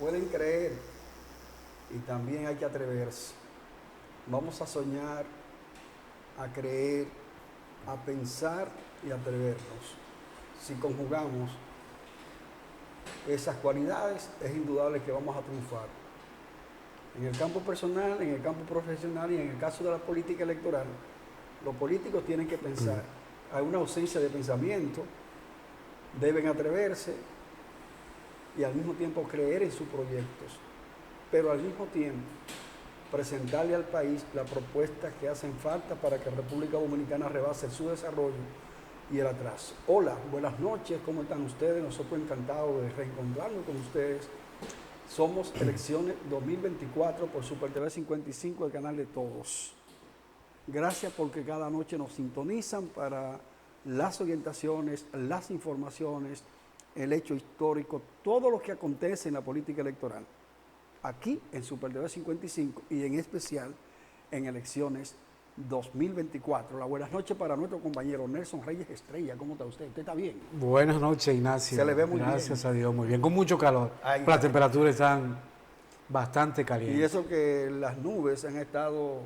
pueden creer y también hay que atreverse. Vamos a soñar, a creer, a pensar y atrevernos. Si conjugamos esas cualidades, es indudable que vamos a triunfar. En el campo personal, en el campo profesional y en el caso de la política electoral, los políticos tienen que pensar. Hay una ausencia de pensamiento, deben atreverse y al mismo tiempo creer en sus proyectos, pero al mismo tiempo presentarle al país las propuestas que hacen falta para que República Dominicana rebase su desarrollo y el atraso. Hola, buenas noches, ¿cómo están ustedes? Nosotros encantados de reencontrarnos con ustedes. Somos Elecciones 2024 por Super TV 55, el canal de todos. Gracias porque cada noche nos sintonizan para las orientaciones, las informaciones, el hecho histórico, todo lo que acontece en la política electoral. Aquí en Super TV 55 y en especial en Elecciones 2024. Las buenas noches para nuestro compañero Nelson Reyes Estrella. ¿Cómo está usted? ¿Usted está bien? Buenas noches, Ignacio. Se le ve muy bien. Gracias a Dios, muy bien. Con mucho calor. Las temperaturas están bastante calientes. Y eso que las nubes han estado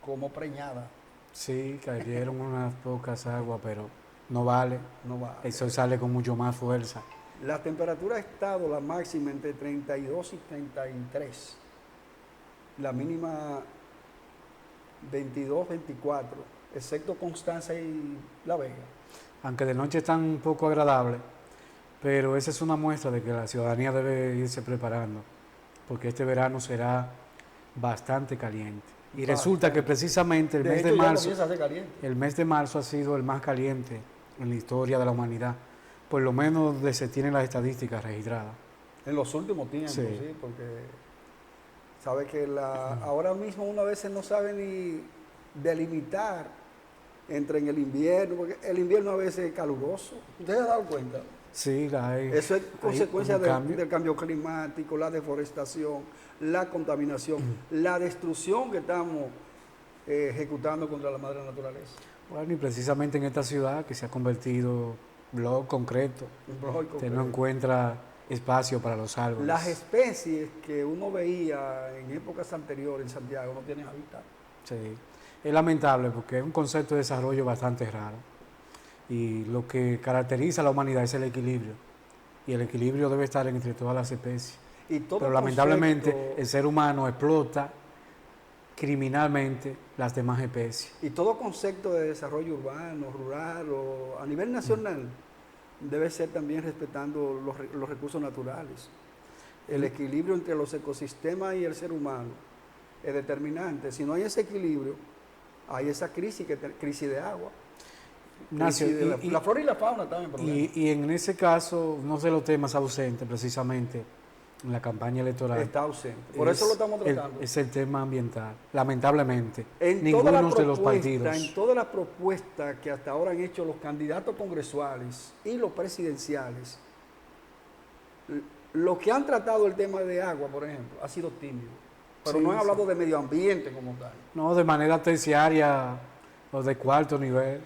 como preñadas. Sí, cayeron unas pocas aguas, pero no vale. No vale. El sol sale con mucho más fuerza. La temperatura ha estado la máxima entre 32 y 33. La mínima 22, 24, excepto Constanza y La Vega. Aunque de noche están un poco agradables, pero esa es una muestra de que la ciudadanía debe irse preparando, porque este verano será bastante caliente. Y resulta que precisamente el mes de marzo ha sido el más caliente en la historia de la humanidad, por lo menos donde se tienen las estadísticas registradas. En los últimos tiempos, sí, porque sabe que ahora mismo uno a veces no sabe ni delimitar entre en el invierno, porque el invierno a veces es caluroso. ¿Usted se ha dado cuenta? Sí, eso es consecuencia del cambio climático, la deforestación, la contaminación, la destrucción que estamos ejecutando contra la madre naturaleza. Bueno, y precisamente en esta ciudad que se ha convertido en blog concreto, usted no encuentra espacio para los árboles. Las especies que uno veía en épocas anteriores en Santiago no tienen hábitat. Sí, es lamentable porque es un concepto de desarrollo bastante raro. Y lo que caracteriza a la humanidad es el equilibrio. Y el equilibrio debe estar entre todas las especies. Pero lamentablemente el ser humano explota criminalmente las demás especies. Y todo concepto de desarrollo urbano, rural o a nivel nacional debe ser también respetando los recursos naturales. El equilibrio entre los ecosistemas y el ser humano es determinante. Si no hay ese equilibrio, hay esa crisis de agua. Ignacio, la flora y la fauna también. Y en ese caso, no sé los temas ausentes precisamente en la campaña electoral. Está ausente. Por eso lo estamos tratando. Es el tema ambiental. Lamentablemente, ninguno de los partidos. En todas las propuestas que hasta ahora han hecho los candidatos congresuales y los presidenciales, lo que han tratado el tema de agua, por ejemplo, ha sido tímido. Pero no han hablado de medio ambiente como tal. No, de manera terciaria o de cuarto nivel.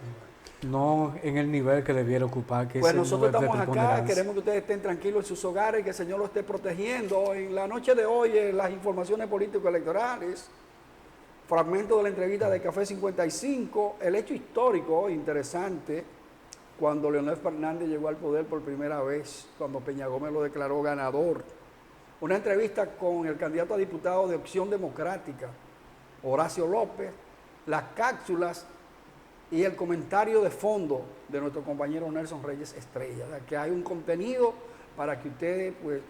No en el nivel que debiera ocupar. Que pues nosotros estamos acá, queremos que ustedes estén tranquilos en sus hogares, que el Señor los esté protegiendo. En la noche de hoy, las informaciones político-electorales, fragmento de la entrevista de Café 55, el hecho histórico interesante, cuando Leonel Fernández llegó al poder por primera vez, cuando Peña Gómez lo declaró ganador. Una entrevista con el candidato a diputado de Opción Democrática, Horacio López, las cápsulas y el comentario de fondo de nuestro compañero Nelson Reyes Estrella, que hay un contenido para que ustedes pues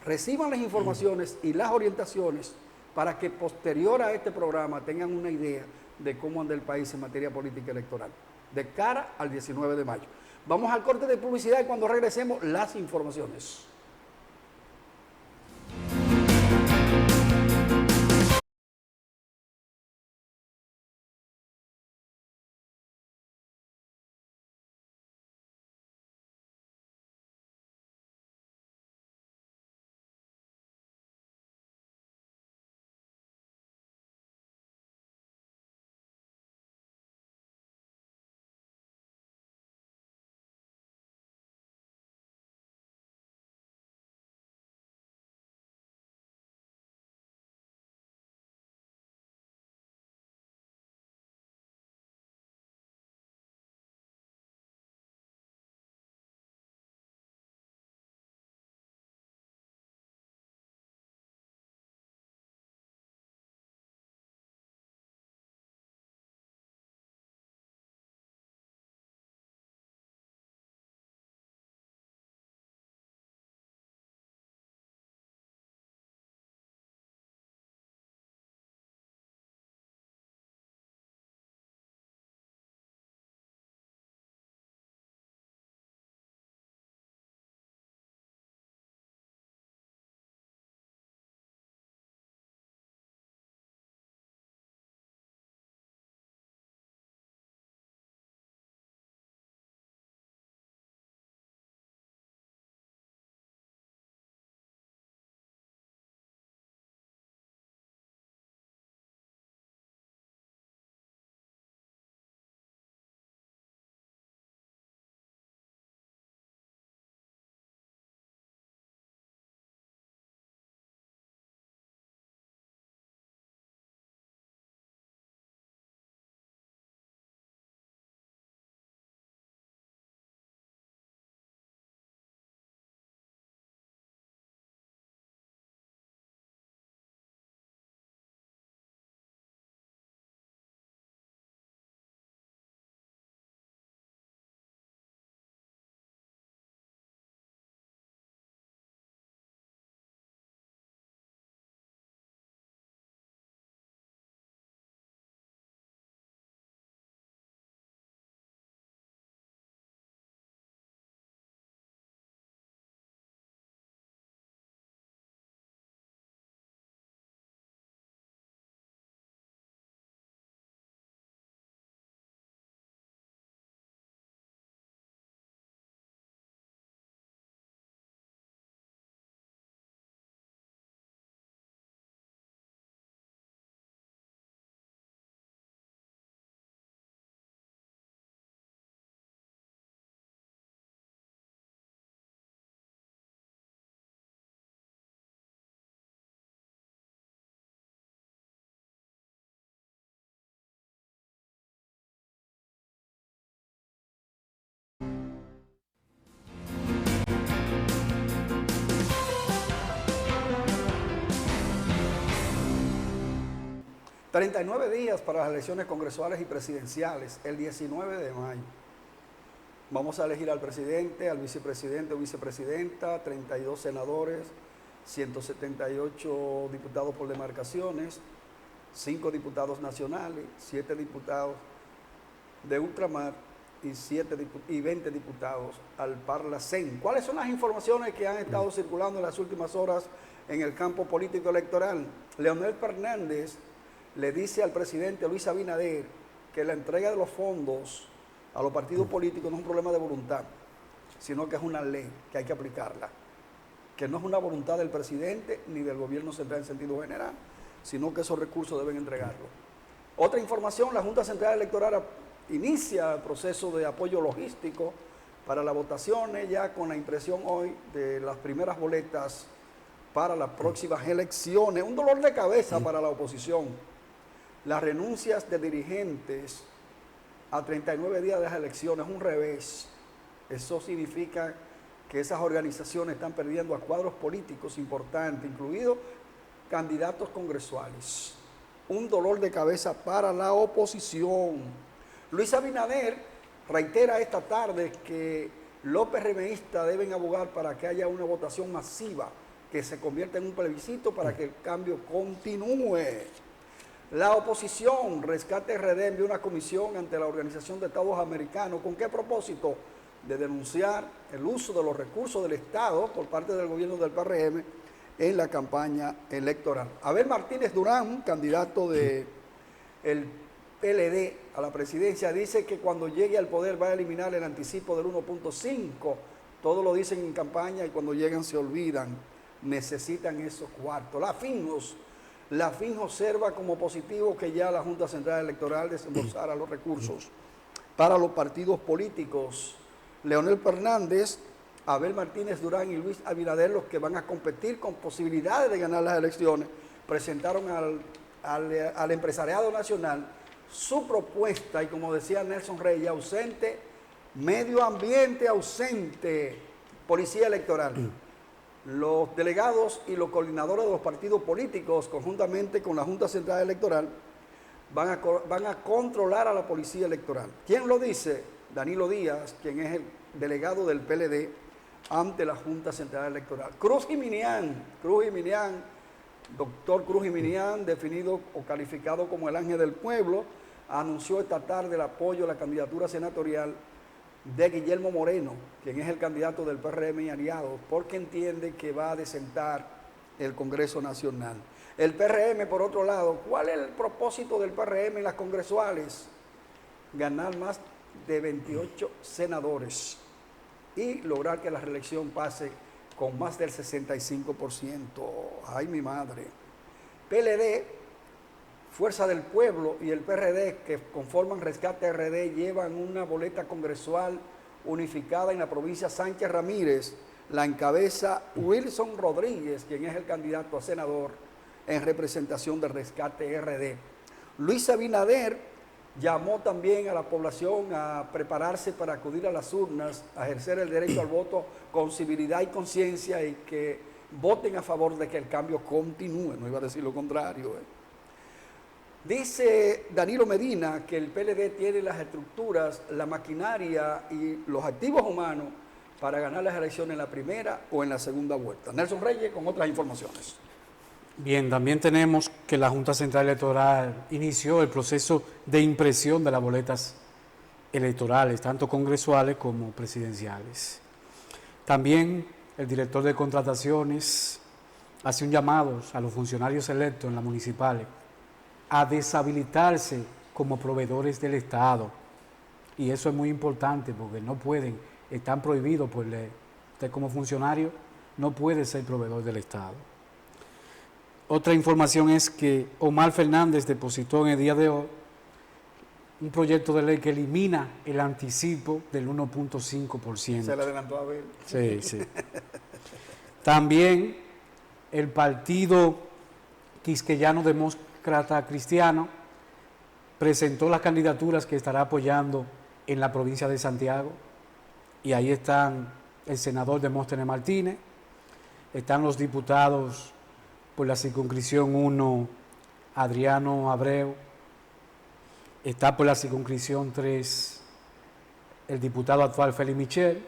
reciban las informaciones y las orientaciones para que posterior a este programa tengan una idea de cómo anda el país en materia política electoral, de cara al 19 de mayo. Vamos al corte de publicidad y cuando regresemos las informaciones. 39 días para las elecciones congresuales y presidenciales, el 19 de mayo. Vamos a elegir al presidente, al vicepresidente o vicepresidenta, 32 senadores, 178 diputados por demarcaciones, 5 diputados nacionales, 7 diputados de ultramar y 20 diputados al Parlacén. ¿Cuáles son las informaciones que han estado circulando en las últimas horas en el campo político electoral? Leonel Fernández le dice al presidente Luis Abinader que la entrega de los fondos a los partidos políticos no es un problema de voluntad, sino que es una ley que hay que aplicarla, que no es una voluntad del presidente ni del gobierno central en sentido general, sino que esos recursos deben entregarlos. Otra información, la Junta Central Electoral inicia el proceso de apoyo logístico para las votaciones, ya con la impresión hoy de las primeras boletas para las próximas elecciones. Un dolor de cabeza para la oposición. Las renuncias de dirigentes a 39 días de las elecciones, un revés. Eso significa que esas organizaciones están perdiendo a cuadros políticos importantes, incluidos candidatos congresuales. Un dolor de cabeza para la oposición. Luis Abinader reitera esta tarde que los PRMistas deben abogar para que haya una votación masiva que se convierta en un plebiscito para que el cambio continúe. La oposición, Rescate RD, envió una comisión ante la Organización de Estados Americanos. ¿Con qué propósito? De denunciar el uso de los recursos del Estado por parte del gobierno del PRM en la campaña electoral. Abel Martínez Durán, candidato del PLD a la presidencia, dice que cuando llegue al poder va a eliminar el anticipo del 1.5. Todos lo dicen en campaña y cuando llegan se olvidan. Necesitan esos cuartos. La FIN observa como positivo que ya la Junta Central Electoral desembolsara los recursos para los partidos políticos. Leonel Fernández, Abel Martínez Durán y Luis Abinader, los que van a competir con posibilidades de ganar las elecciones, presentaron al empresariado nacional su propuesta y, como decía Nelson Reyes, ausente, medio ambiente ausente, policía electoral. Los delegados y los coordinadores de los partidos políticos, conjuntamente con la Junta Central Electoral, van a controlar a la policía electoral. ¿Quién lo dice? Danilo Díaz, quien es el delegado del PLD ante la Junta Central Electoral. Cruz Giminián, doctor Cruz Giminián, definido o calificado como el ángel del pueblo, anunció esta tarde el apoyo a la candidatura senatorial de Guillermo Moreno, quien es el candidato del PRM y aliados, porque entiende que va a desentar el Congreso Nacional. El PRM, por otro lado, ¿cuál es el propósito del PRM en las congresuales? Ganar más de 28 senadores y lograr que la reelección pase con más del 65%. ¡Ay, mi madre! PLD, Fuerza del Pueblo y el PRD, que conforman Rescate RD, llevan una boleta congresual unificada en la provincia Sánchez Ramírez. La encabeza Wilson Rodríguez, quien es el candidato a senador en representación de Rescate RD. Luis Abinader llamó también a la población a prepararse para acudir a las urnas, a ejercer el derecho al voto con civilidad y conciencia y que voten a favor de que el cambio continúe. No iba a decir lo contrario. Dice Danilo Medina que el PLD tiene las estructuras, la maquinaria y los activos humanos para ganar las elecciones en la primera o en la segunda vuelta. Nelson Reyes con otras informaciones. Bien, también tenemos que la Junta Central Electoral inició el proceso de impresión de las boletas electorales, tanto congresuales como presidenciales. También el director de contrataciones hace un llamado a los funcionarios electos en las municipales a deshabilitarse como proveedores del Estado. Y eso es muy importante porque no pueden, están prohibidos por ley. Usted como funcionario no puede ser proveedor del Estado. Otra información es que Omar Fernández depositó en el día de hoy un proyecto de ley que elimina el anticipo del 1.5%. Se le adelantó a ver. Sí, sí. También el Partido Quisqueyano Demócrata Cristiano presentó las candidaturas que estará apoyando en la provincia de Santiago. Y ahí están el senador Demóstenes Martínez, están los diputados por la circunscripción 1, Adriano Abreu. Está por la circunscripción 3 el diputado actual Félix Michel.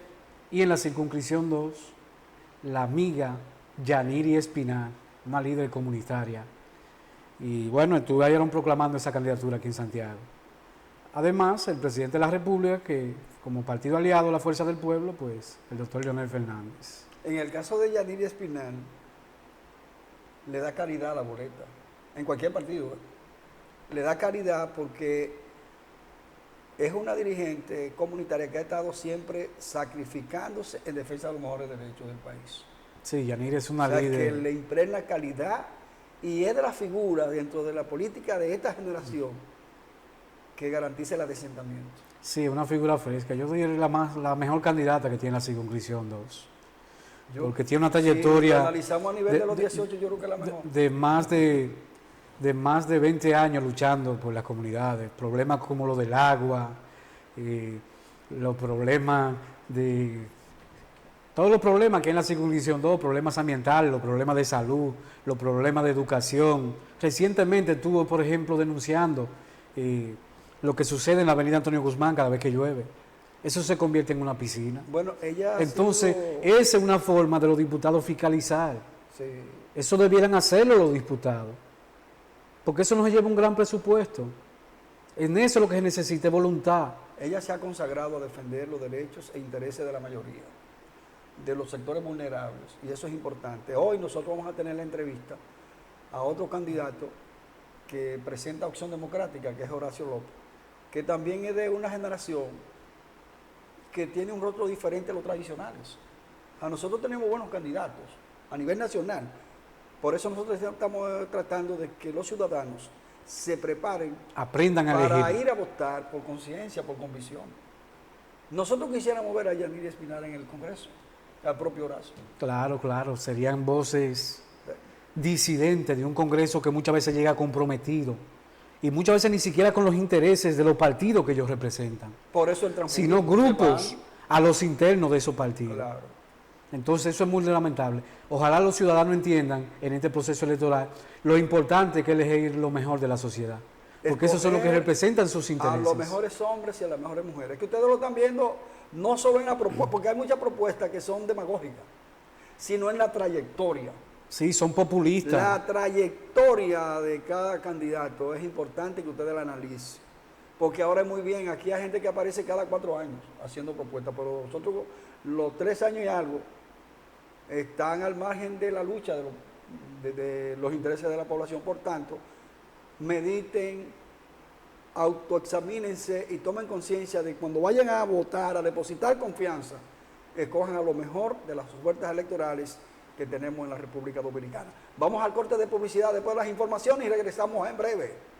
Y en la circunscripción 2, la amiga Yaniri Espinal, una líder comunitaria. Y bueno, estuvieron proclamando esa candidatura aquí en Santiago. Además, el presidente de la República, que como partido aliado a la Fuerza del Pueblo, pues el doctor Leonel Fernández. En el caso de Yaniri Espinal, le da calidad a la boleta, en cualquier partido. Le da calidad porque es una dirigente comunitaria que ha estado siempre sacrificándose en defensa de los mejores derechos del país. Sí, Yaniri es una O sea, líder. que le impregna calidad y es de la figura dentro de la política de esta generación que garantice el adesentamiento. Sí, una figura fresca. Yo soy la mejor candidata que tiene la circunscripción 2. Porque tiene una trayectoria. Si lo analizamos a nivel de los 18, yo creo que es la mejor. De más de 20 años luchando por las comunidades. Problemas como lo del agua, los problemas de. Todos los problemas que hay en la circunscripción 2, problemas ambientales, los problemas de salud, los problemas de educación. Recientemente estuvo, por ejemplo, denunciando lo que sucede en la avenida Antonio Guzmán cada vez que llueve. Eso se convierte en una piscina. Bueno, ella Entonces, esa es una forma de los diputados fiscalizar. Sí. Eso debieran hacerlo los diputados. Porque eso nos lleva un gran presupuesto. En eso lo que se necesita es voluntad. Ella se ha consagrado a defender los derechos e intereses de la mayoría, de los sectores vulnerables, y eso es importante. Hoy nosotros vamos a tener la entrevista a otro candidato que presenta Opción Democrática, que es Horacio López, que también es de una generación que tiene un rostro diferente a los tradicionales. A nosotros tenemos buenos candidatos a nivel nacional. Por eso nosotros estamos tratando de que los ciudadanos se preparen, aprendan a para elegir. ir a votar por conciencia, por convicción. Nosotros quisiéramos ver a Yaniri Espinal en el Congreso, al propio Horacio. Claro, claro, serían voces disidentes de un Congreso que muchas veces llega comprometido y muchas veces ni siquiera con los intereses de los partidos que ellos representan, Por eso el transfugismo, sino grupos a los internos de esos partidos. Claro. Entonces eso es muy lamentable. Ojalá los ciudadanos entiendan en este proceso electoral lo importante que es elegir lo mejor de la sociedad, porque esos son los que representan sus intereses. A los mejores hombres y a las mejores mujeres. Que ustedes lo están viendo no solo en la propuesta, porque hay muchas propuestas que son demagógicas, sino en la trayectoria. Sí, son populistas. La trayectoria de cada candidato es importante que ustedes la analicen. Porque ahora es muy bien, aquí hay gente que aparece cada 4 años haciendo propuestas, pero nosotros los 3 años y algo están al margen de la lucha de los intereses de la población. Por tanto, mediten, autoexamínense y tomen conciencia de que cuando vayan a votar, a depositar confianza, escojan a lo mejor de las ofertas electorales que tenemos en la República Dominicana. Vamos al corte de publicidad después de las informaciones y regresamos en breve.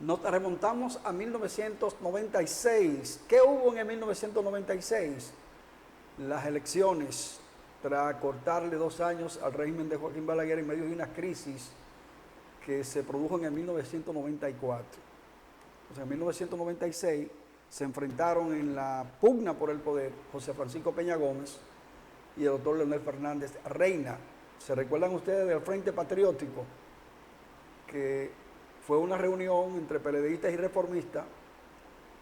Nos remontamos a 1996. ¿Qué hubo en el 1996? Las elecciones, tras cortarle 2 años al régimen de Joaquín Balaguer en medio de una crisis que se produjo en el 1994. O sea, en 1996 se enfrentaron en la pugna por el poder José Francisco Peña Gómez y el doctor Leonel Fernández Reina. ¿Se recuerdan ustedes del Frente Patriótico? Que fue una reunión entre PLDistas y reformistas.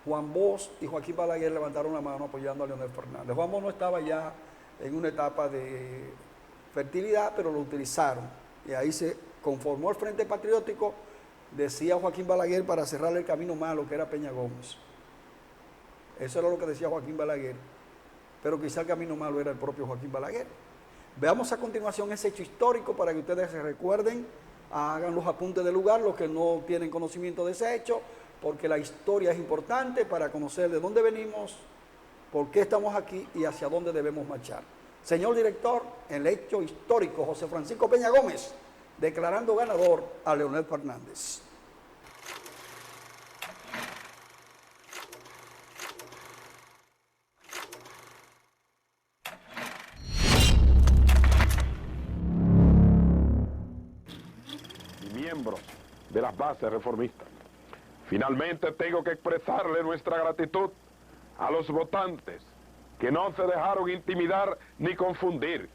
Juan Bosch y Joaquín Balaguer levantaron la mano apoyando a Leonel Fernández. Juan Bosch no estaba ya en una etapa de fertilidad, pero lo utilizaron. Y ahí se conformó el Frente Patriótico, decía Joaquín Balaguer, para cerrarle el camino malo, que era Peña Gómez. Eso era lo que decía Joaquín Balaguer. Pero quizá el camino malo era el propio Joaquín Balaguer. Veamos a continuación ese hecho histórico para que ustedes se recuerden, hagan los apuntes del lugar, los que no tienen conocimiento de ese hecho, porque la historia es importante para conocer de dónde venimos, por qué estamos aquí y hacia dónde debemos marchar. Señor director, el hecho histórico, José Francisco Peña Gómez, declarando ganador a Leonel Fernández. Miembros de las bases reformistas. Finalmente tengo que expresarle nuestra gratitud a los votantes que no se dejaron intimidar ni confundir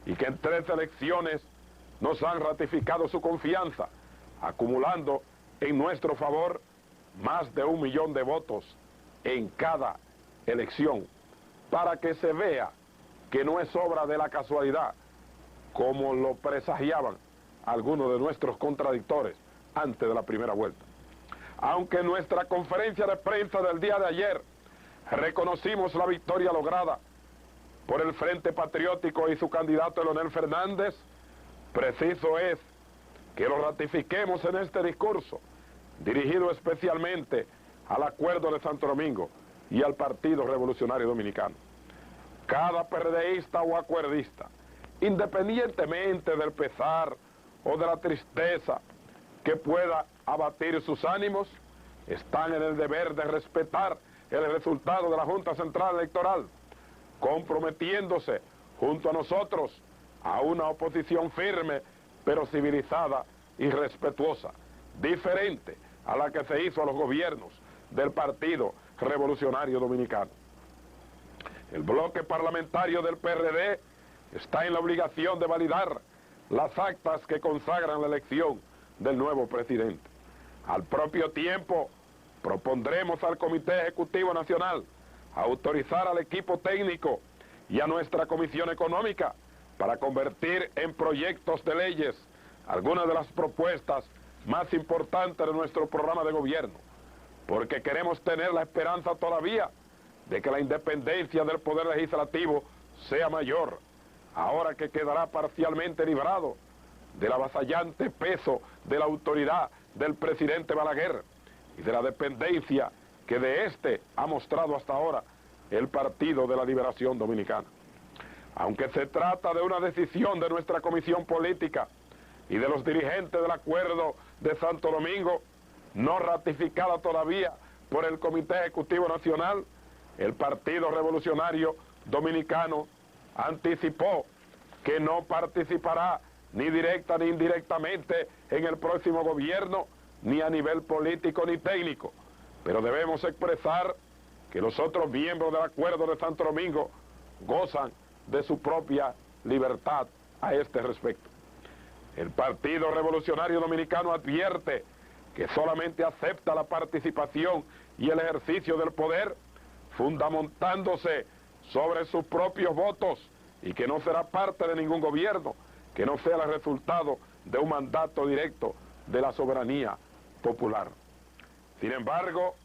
y que en 3 elecciones nos han ratificado su confianza, acumulando en nuestro favor más de 1 millón de votos en cada elección, para que se vea que no es obra de la casualidad, como lo presagiaban algunos de nuestros contradictores antes de la primera vuelta. Aunque en nuestra conferencia de prensa del día de ayer reconocimos la victoria lograda por el Frente Patriótico y su candidato Leonel Fernández, preciso es que lo ratifiquemos en este discurso, dirigido especialmente al Acuerdo de Santo Domingo y al Partido Revolucionario Dominicano. Cada PRDista o acuerdista, independientemente del pesar o de la tristeza que pueda abatir sus ánimos, están en el deber de respetar el resultado de la Junta Central Electoral, comprometiéndose junto a nosotros a una oposición firme, pero civilizada y respetuosa, diferente a la que se hizo a los gobiernos del Partido Revolucionario Dominicano. El bloque parlamentario del PRD está en la obligación de validar las actas que consagran la elección del nuevo presidente. Al propio tiempo, propondremos al Comité Ejecutivo Nacional autorizar al equipo técnico y a nuestra Comisión Económica para convertir en proyectos de leyes algunas de las propuestas más importantes de nuestro programa de gobierno, porque queremos tener la esperanza todavía de que la independencia del Poder Legislativo sea mayor, ahora que quedará parcialmente librado del avasallante peso de la autoridad del presidente Balaguer y de la dependencia que de este ha mostrado hasta ahora el Partido de la Liberación Dominicana. Aunque se trata de una decisión de nuestra Comisión Política y de los dirigentes del Acuerdo de Santo Domingo, no ratificada todavía por el Comité Ejecutivo Nacional, el Partido Revolucionario Dominicano anticipó que no participará ni directa ni indirectamente en el próximo gobierno, ni a nivel político ni técnico, pero debemos expresar que los otros miembros del Acuerdo de Santo Domingo gozan de su propia libertad a este respecto. El Partido Revolucionario Dominicano advierte que solamente acepta la participación y el ejercicio del poder fundamentándose sobre sus propios votos y que no será parte de ningún gobierno que no sea el resultado de un mandato directo de la soberanía popular. Sin embargo,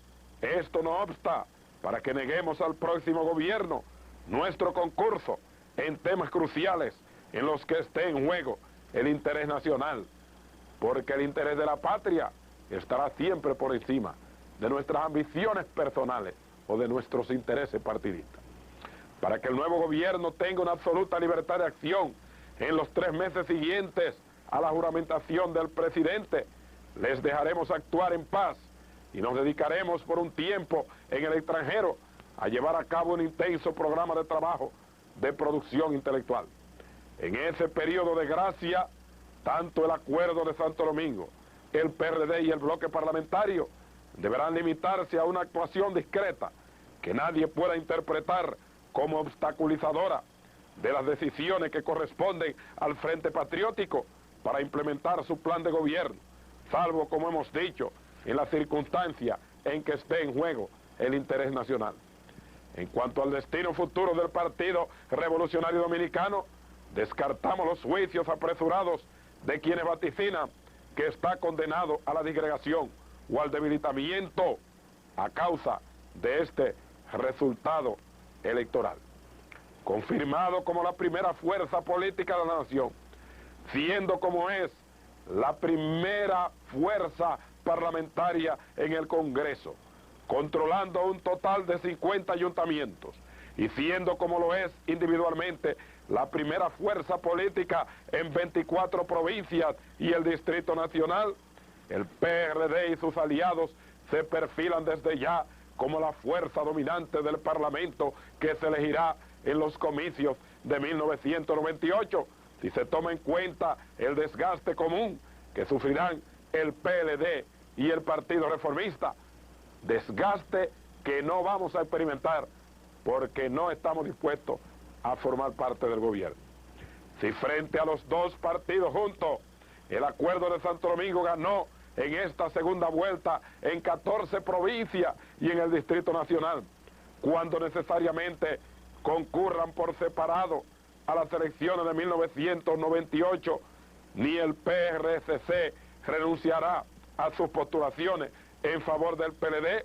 esto no obsta para que neguemos al próximo gobierno nuestro concurso en temas cruciales en los que esté en juego el interés nacional, porque el interés de la patria estará siempre por encima de nuestras ambiciones personales o de nuestros intereses partidistas. Para que el nuevo gobierno tenga una absoluta libertad de acción en los 3 meses siguientes a la juramentación del presidente, les dejaremos actuar en paz y nos dedicaremos por un tiempo en el extranjero a llevar a cabo un intenso programa de trabajo de producción intelectual. En ese periodo de gracia, tanto el Acuerdo de Santo Domingo, el PRD y el bloque parlamentario deberán limitarse a una actuación discreta que nadie pueda interpretar como obstaculizadora de las decisiones que corresponden al Frente Patriótico para implementar su plan de gobierno, salvo, como hemos dicho, en la circunstancia en que esté en juego el interés nacional. En cuanto al destino futuro del Partido Revolucionario Dominicano, descartamos los juicios apresurados de quienes vaticinan que está condenado a la disgregación o al debilitamiento a causa de este resultado electoral. Confirmado como la primera fuerza política de la nación, siendo como es la primera fuerza parlamentaria en el Congreso, controlando un total de 50 ayuntamientos, y siendo como lo es individualmente la primera fuerza política en 24 provincias y el Distrito Nacional, el PRD y sus aliados se perfilan desde ya como la fuerza dominante del Parlamento que se elegirá en los comicios de 1998, si se toma en cuenta el desgaste común que sufrirán el PLD y el Partido Reformista, desgaste que no vamos a experimentar porque no estamos dispuestos a formar parte del gobierno. Si frente a los dos partidos juntos, el Acuerdo de Santo Domingo ganó en esta segunda vuelta en 14 provincias y en el Distrito Nacional, cuando necesariamente concurran por separado a las elecciones de 1998, ni el PRCC renunciará a sus postulaciones en favor del PLD,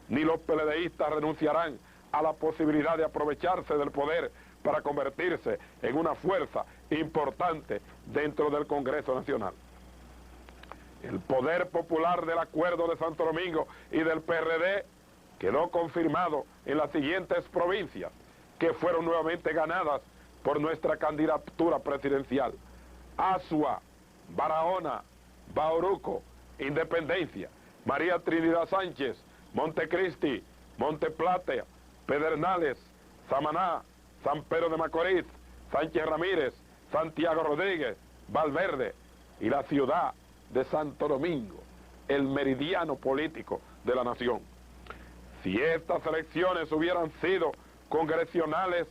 ni los PLDistas renunciarán a la posibilidad de aprovecharse del poder para convertirse en una fuerza importante dentro del Congreso Nacional. El poder popular del Acuerdo de Santo Domingo y del PRD quedó confirmado en las siguientes provincias que fueron nuevamente ganadas por nuestra candidatura presidencial: Azua, Barahona, Bauruco, Independencia, María Trinidad Sánchez, Montecristi, Monteplata, Pedernales, Samaná, San Pedro de Macorís, Sánchez Ramírez, Santiago Rodríguez, Valverde y la ciudad de Santo Domingo, el meridiano político de la nación. Si estas elecciones hubieran sido congresionales,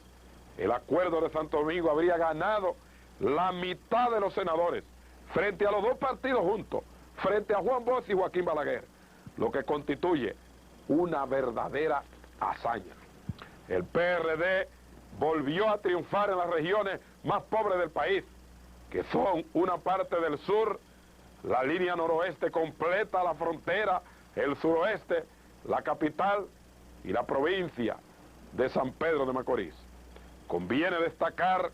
el Acuerdo de Santo Domingo habría ganado la mitad de los senadores frente a los dos partidos juntos, frente a Juan Bosch y Joaquín Balaguer, lo que constituye una verdadera hazaña. El PRD volvió a triunfar en las regiones más pobres del país, que son una parte del sur, la línea noroeste completa la frontera, el suroeste, la capital y la provincia de San Pedro de Macorís. Conviene destacar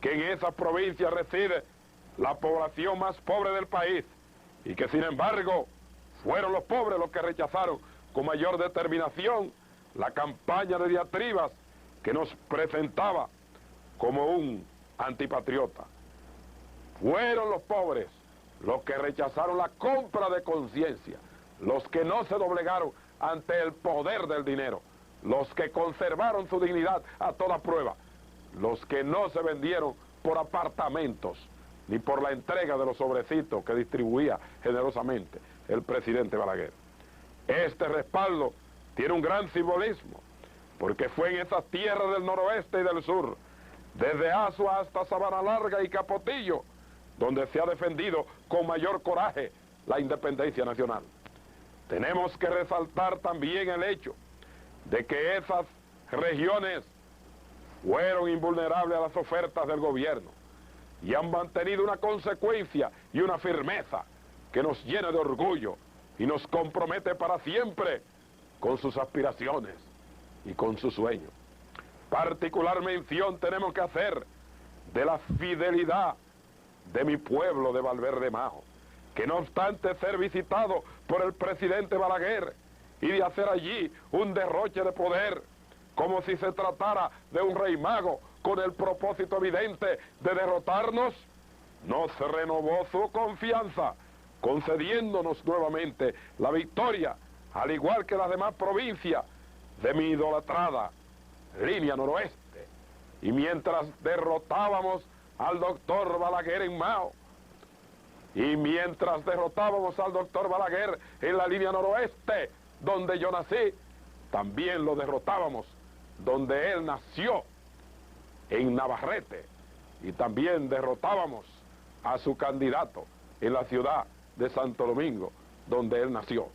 que en esas provincias reside la población más pobre del país y que sin embargo fueron los pobres los que rechazaron con mayor determinación la campaña de diatribas que nos presentaba como un antipatriota. Fueron los pobres los que rechazaron la compra de conciencia, los que no se doblegaron ante el poder del dinero, los que conservaron su dignidad a toda prueba, los que no se vendieron por apartamentos ni por la entrega de los sobrecitos que distribuía generosamente el presidente Balaguer. Este respaldo tiene un gran simbolismo, porque fue en esas tierras del noroeste y del sur, desde Azua hasta Sabana Larga y Capotillo, donde se ha defendido con mayor coraje la independencia nacional. Tenemos que resaltar también el hecho de que esas regiones fueron invulnerables a las ofertas del gobierno y han mantenido una consecuencia y una firmeza que nos llena de orgullo y nos compromete para siempre con sus aspiraciones y con sus sueños. Particular mención tenemos que hacer de la fidelidad de mi pueblo de Valverde Majo, que no obstante ser visitado por el presidente Balaguer y de hacer allí un derroche de poder, como si se tratara de un rey mago con el propósito evidente de derrotarnos, nos renovó su confianza, concediéndonos nuevamente la victoria al igual que las demás provincias de mi idolatrada línea noroeste. Y mientras derrotábamos al doctor Balaguer en Mao, y mientras derrotábamos al doctor Balaguer en la línea noroeste, donde yo nací, también lo derrotábamos donde él nació, en Navarrete, y también derrotábamos a su candidato en la ciudad de Santo Domingo, donde él nació.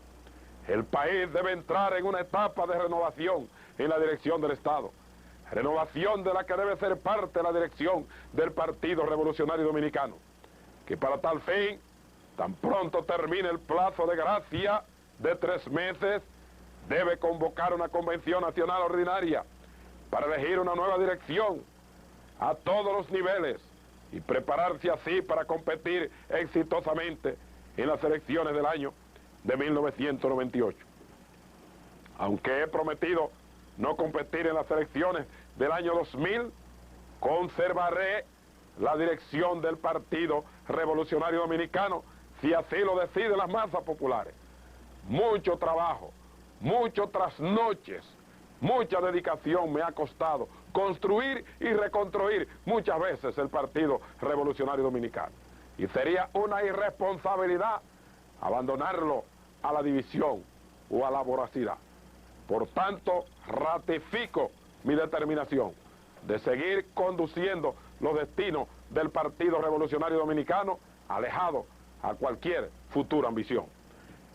El país debe entrar en una etapa de renovación en la dirección del Estado, renovación de la que debe ser parte la dirección del Partido Revolucionario Dominicano, que para tal fin, tan pronto termine el plazo de gracia de 3 meses, debe convocar una convención nacional ordinaria para elegir una nueva dirección a todos los niveles y prepararse así para competir exitosamente en las elecciones del año de 1998. Aunque he prometido no competir en las elecciones del año 2000, conservaré la dirección del Partido Revolucionario Dominicano si así lo deciden las masas populares. Mucho trabajo, muchas trasnoches, mucha dedicación me ha costado construir y reconstruir muchas veces el Partido Revolucionario Dominicano. Y sería una irresponsabilidad abandonarlo a la división o a la voracidad. Por tanto, ratifico mi determinación de seguir conduciendo los destinos del Partido Revolucionario Dominicano, alejado a cualquier futura ambición.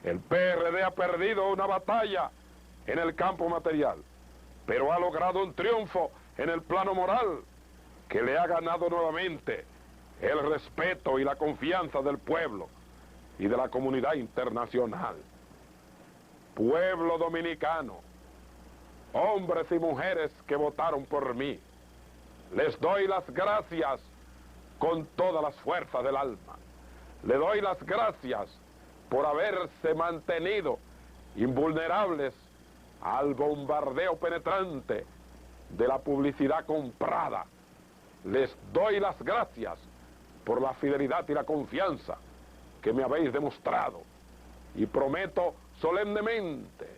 El PRD ha perdido una batalla en el campo material, pero ha logrado un triunfo en el plano moral que le ha ganado nuevamente el respeto y la confianza del pueblo y de la comunidad internacional. Pueblo dominicano, hombres y mujeres que votaron por mí, les doy las gracias con todas las fuerzas del alma. Le doy las gracias por haberse mantenido invulnerables al bombardeo penetrante de la publicidad comprada. Les doy las gracias por la fidelidad y la confianza que me habéis demostrado, y prometo solemnemente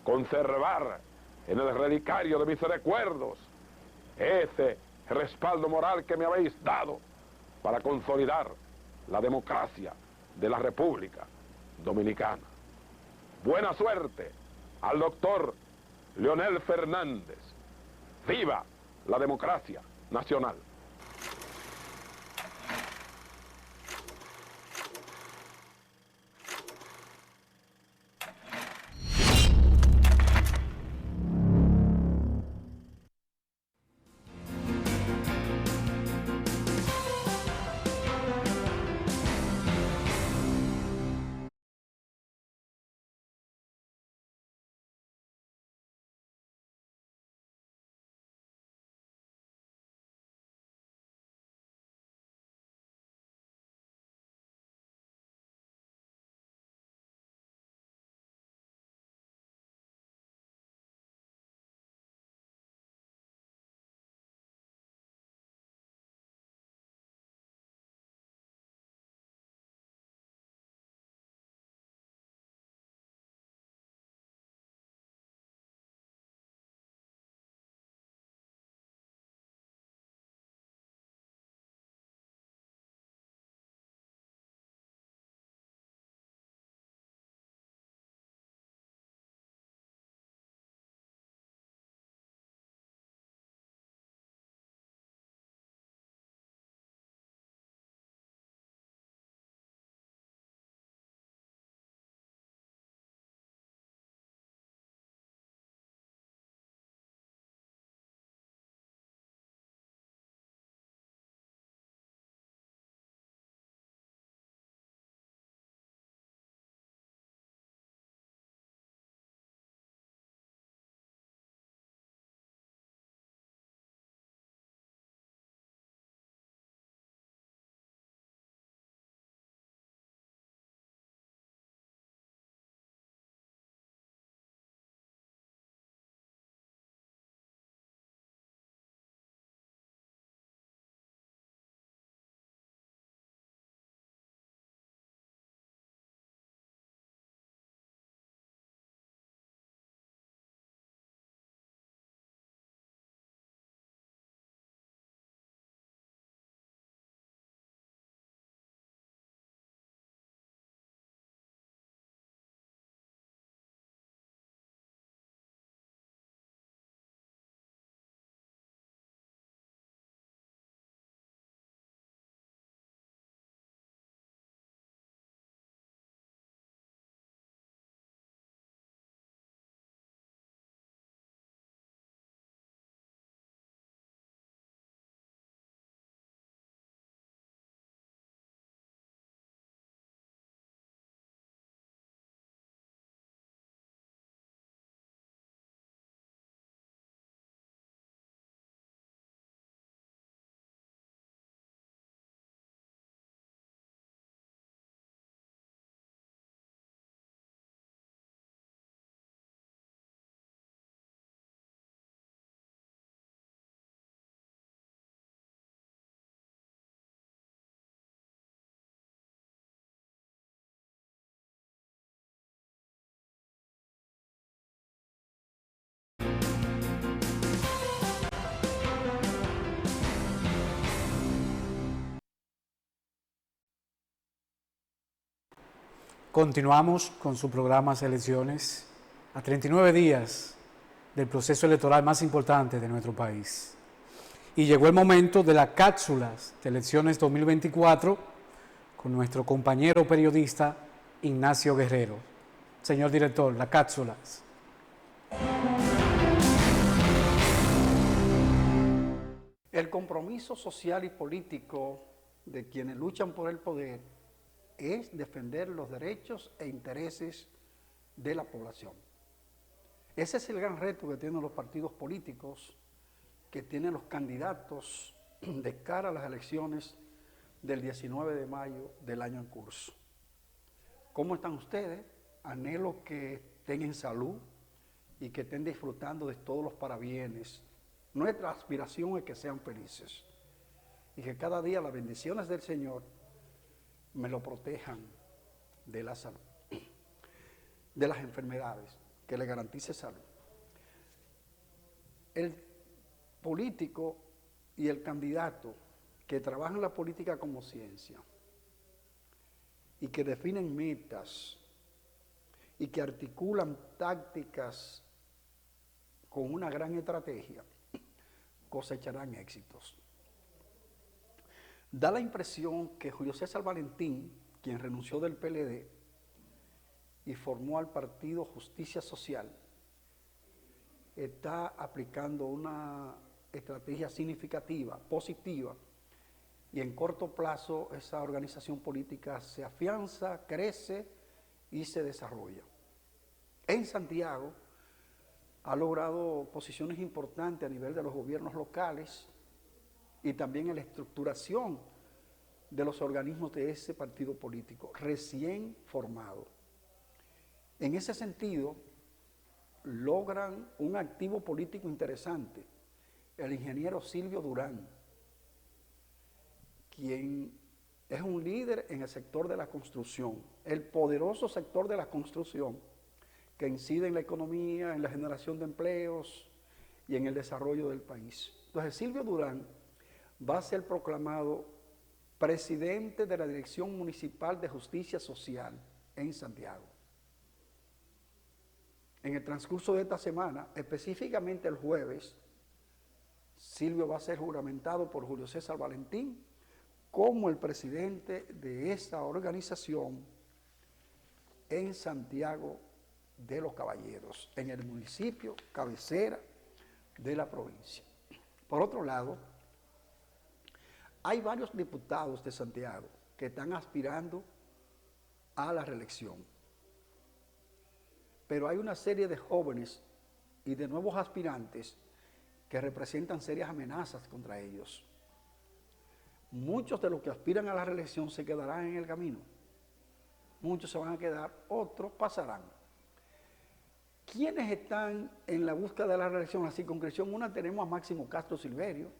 conservar en el relicario de mis recuerdos ese respaldo moral que me habéis dado para consolidar la democracia de la República Dominicana. Buena suerte al doctor Leonel Fernández. ¡Viva la democracia nacional! Continuamos con su programa Selecciones a 39 días del proceso electoral más importante de nuestro país. Y llegó el momento de las cápsulas de elecciones 2024 con nuestro compañero periodista Ignacio Guerrero. Señor director, las cápsulas. El compromiso social y político de quienes luchan por el poder es defender los derechos e intereses de la población. Ese es el gran reto que tienen los partidos políticos, que tienen los candidatos de cara a las elecciones del 19 de mayo del año en curso. ¿Cómo están ustedes? Anhelo que estén en salud y que estén disfrutando de todos los parabienes. Nuestra aspiración es que sean felices y que cada día las bendiciones del Señor me lo protejan de la salud, de las enfermedades, que le garantice salud. El político y el candidato que trabajan la política como ciencia y que definen metas y que articulan tácticas con una gran estrategia, cosecharán éxitos. Da la impresión que Julio César Valentín, quien renunció del PLD y formó al partido Justicia Social, está aplicando una estrategia significativa, positiva, y en corto plazo esa organización política se afianza, crece y se desarrolla. En Santiago ha logrado posiciones importantes a nivel de los gobiernos locales y también en la estructuración de los organismos de ese partido político, recién formado. En ese sentido, logran un activo político interesante, el ingeniero Silvio Durán, quien es un líder en el sector de la construcción, el poderoso sector de la construcción, que incide en la economía, en la generación de empleos y en el desarrollo del país. Entonces, Silvio Durán va a ser proclamado presidente de la Dirección Municipal de Justicia Social en Santiago. En el transcurso de esta semana, específicamente el jueves, Silvio va a ser juramentado por Julio César Valentín como el presidente de esta organización en Santiago de los Caballeros, en el municipio cabecera de la provincia. Por otro lado, hay varios diputados de Santiago que están aspirando a la reelección. Pero hay una serie de jóvenes y de nuevos aspirantes que representan serias amenazas contra ellos. Muchos de los que aspiran a la reelección se quedarán en el camino. Muchos se van a quedar, otros pasarán. ¿Quiénes están en la búsqueda de la reelección? La circunscripción una tenemos a Máximo Castro Silverio,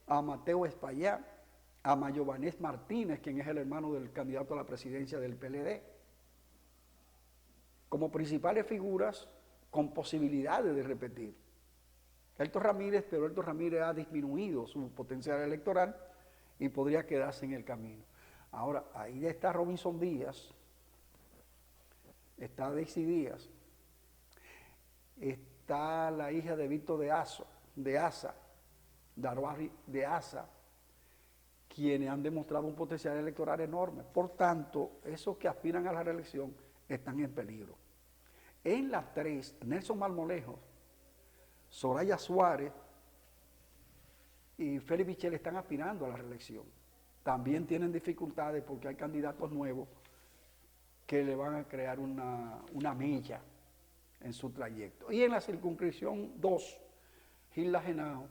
a Mateo Espaillá, a Mayovanés Martínez, quien es el hermano del candidato a la presidencia del PLD, como principales figuras con posibilidades de repetir. Héctor Ramírez, pero Héctor Ramírez ha disminuido su potencial electoral y podría quedarse en el camino. Ahora, ahí está Robinson Díaz, está Daisy Díaz, está la hija de Víctor de Asa, quienes han demostrado un potencial electoral enorme. Por tanto, esos que aspiran a la reelección están en peligro. En las tres, Nelson Marmolejo, Soraya Suárez y Félix Michel están aspirando a la reelección. También tienen dificultades porque hay candidatos nuevos que le van a crear una mella en su trayecto. Y en la circunscripción 2, Gilda Genao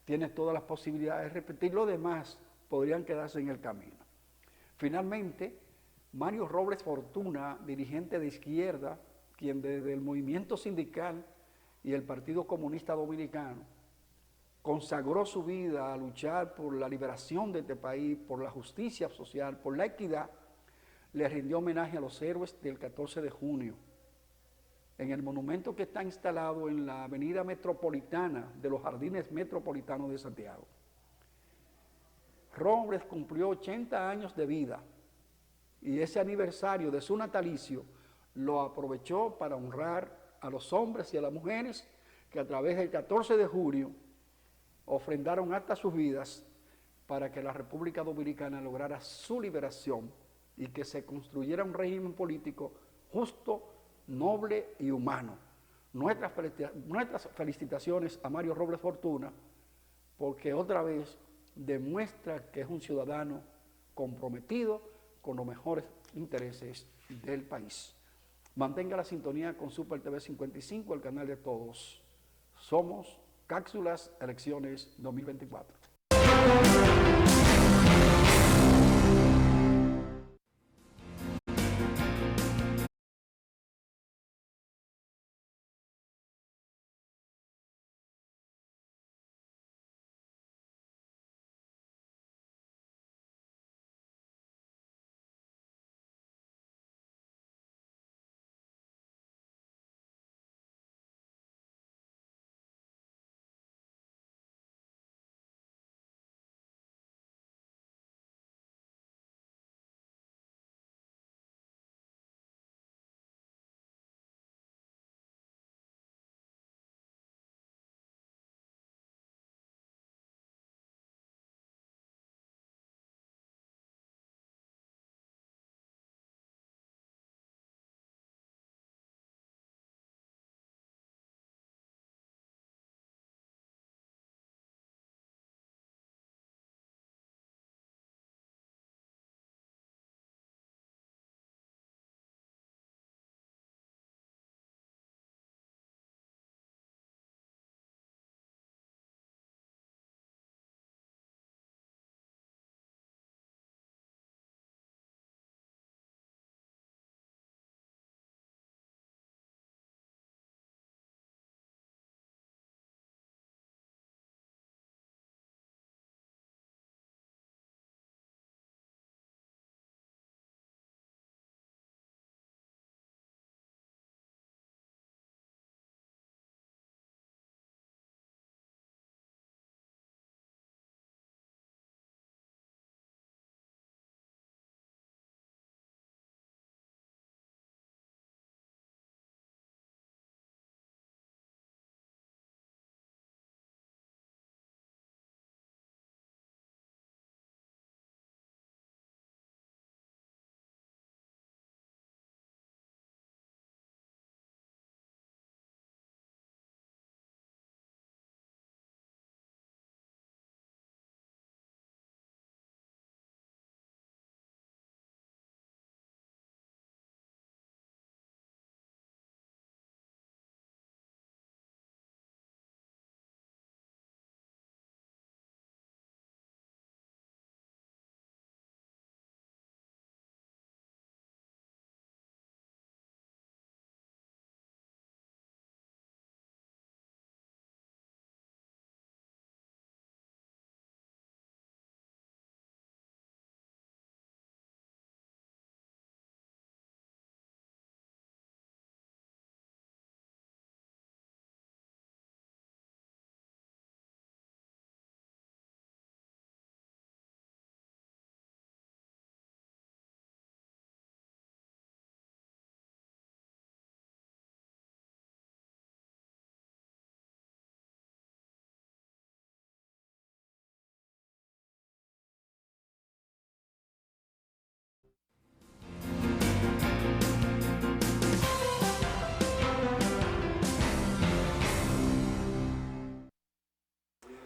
tiene todas las posibilidades de repetir, los demás podrían quedarse en el camino. Finalmente, Mario Robles Fortuna, dirigente de izquierda, quien desde el movimiento sindical y el Partido Comunista Dominicano consagró su vida a luchar por la liberación de este país, por la justicia social, por la equidad, le rindió homenaje a los héroes del 14 de junio en el monumento que está instalado en la avenida metropolitana de los Jardines Metropolitanos de Santiago. Robles cumplió 80 años de vida y ese aniversario de su natalicio lo aprovechó para honrar a los hombres y a las mujeres que a través del 14 de julio ofrendaron hasta sus vidas para que la República Dominicana lograra su liberación y que se construyera un régimen político justo, noble y humano. Nuestras felicitaciones a Mario Robles Fortuna, porque otra vez demuestra que es un ciudadano comprometido con los mejores intereses del país. Mantenga la sintonía con Super TV 55, el canal de todos. Somos Cápsulas Elecciones 2024.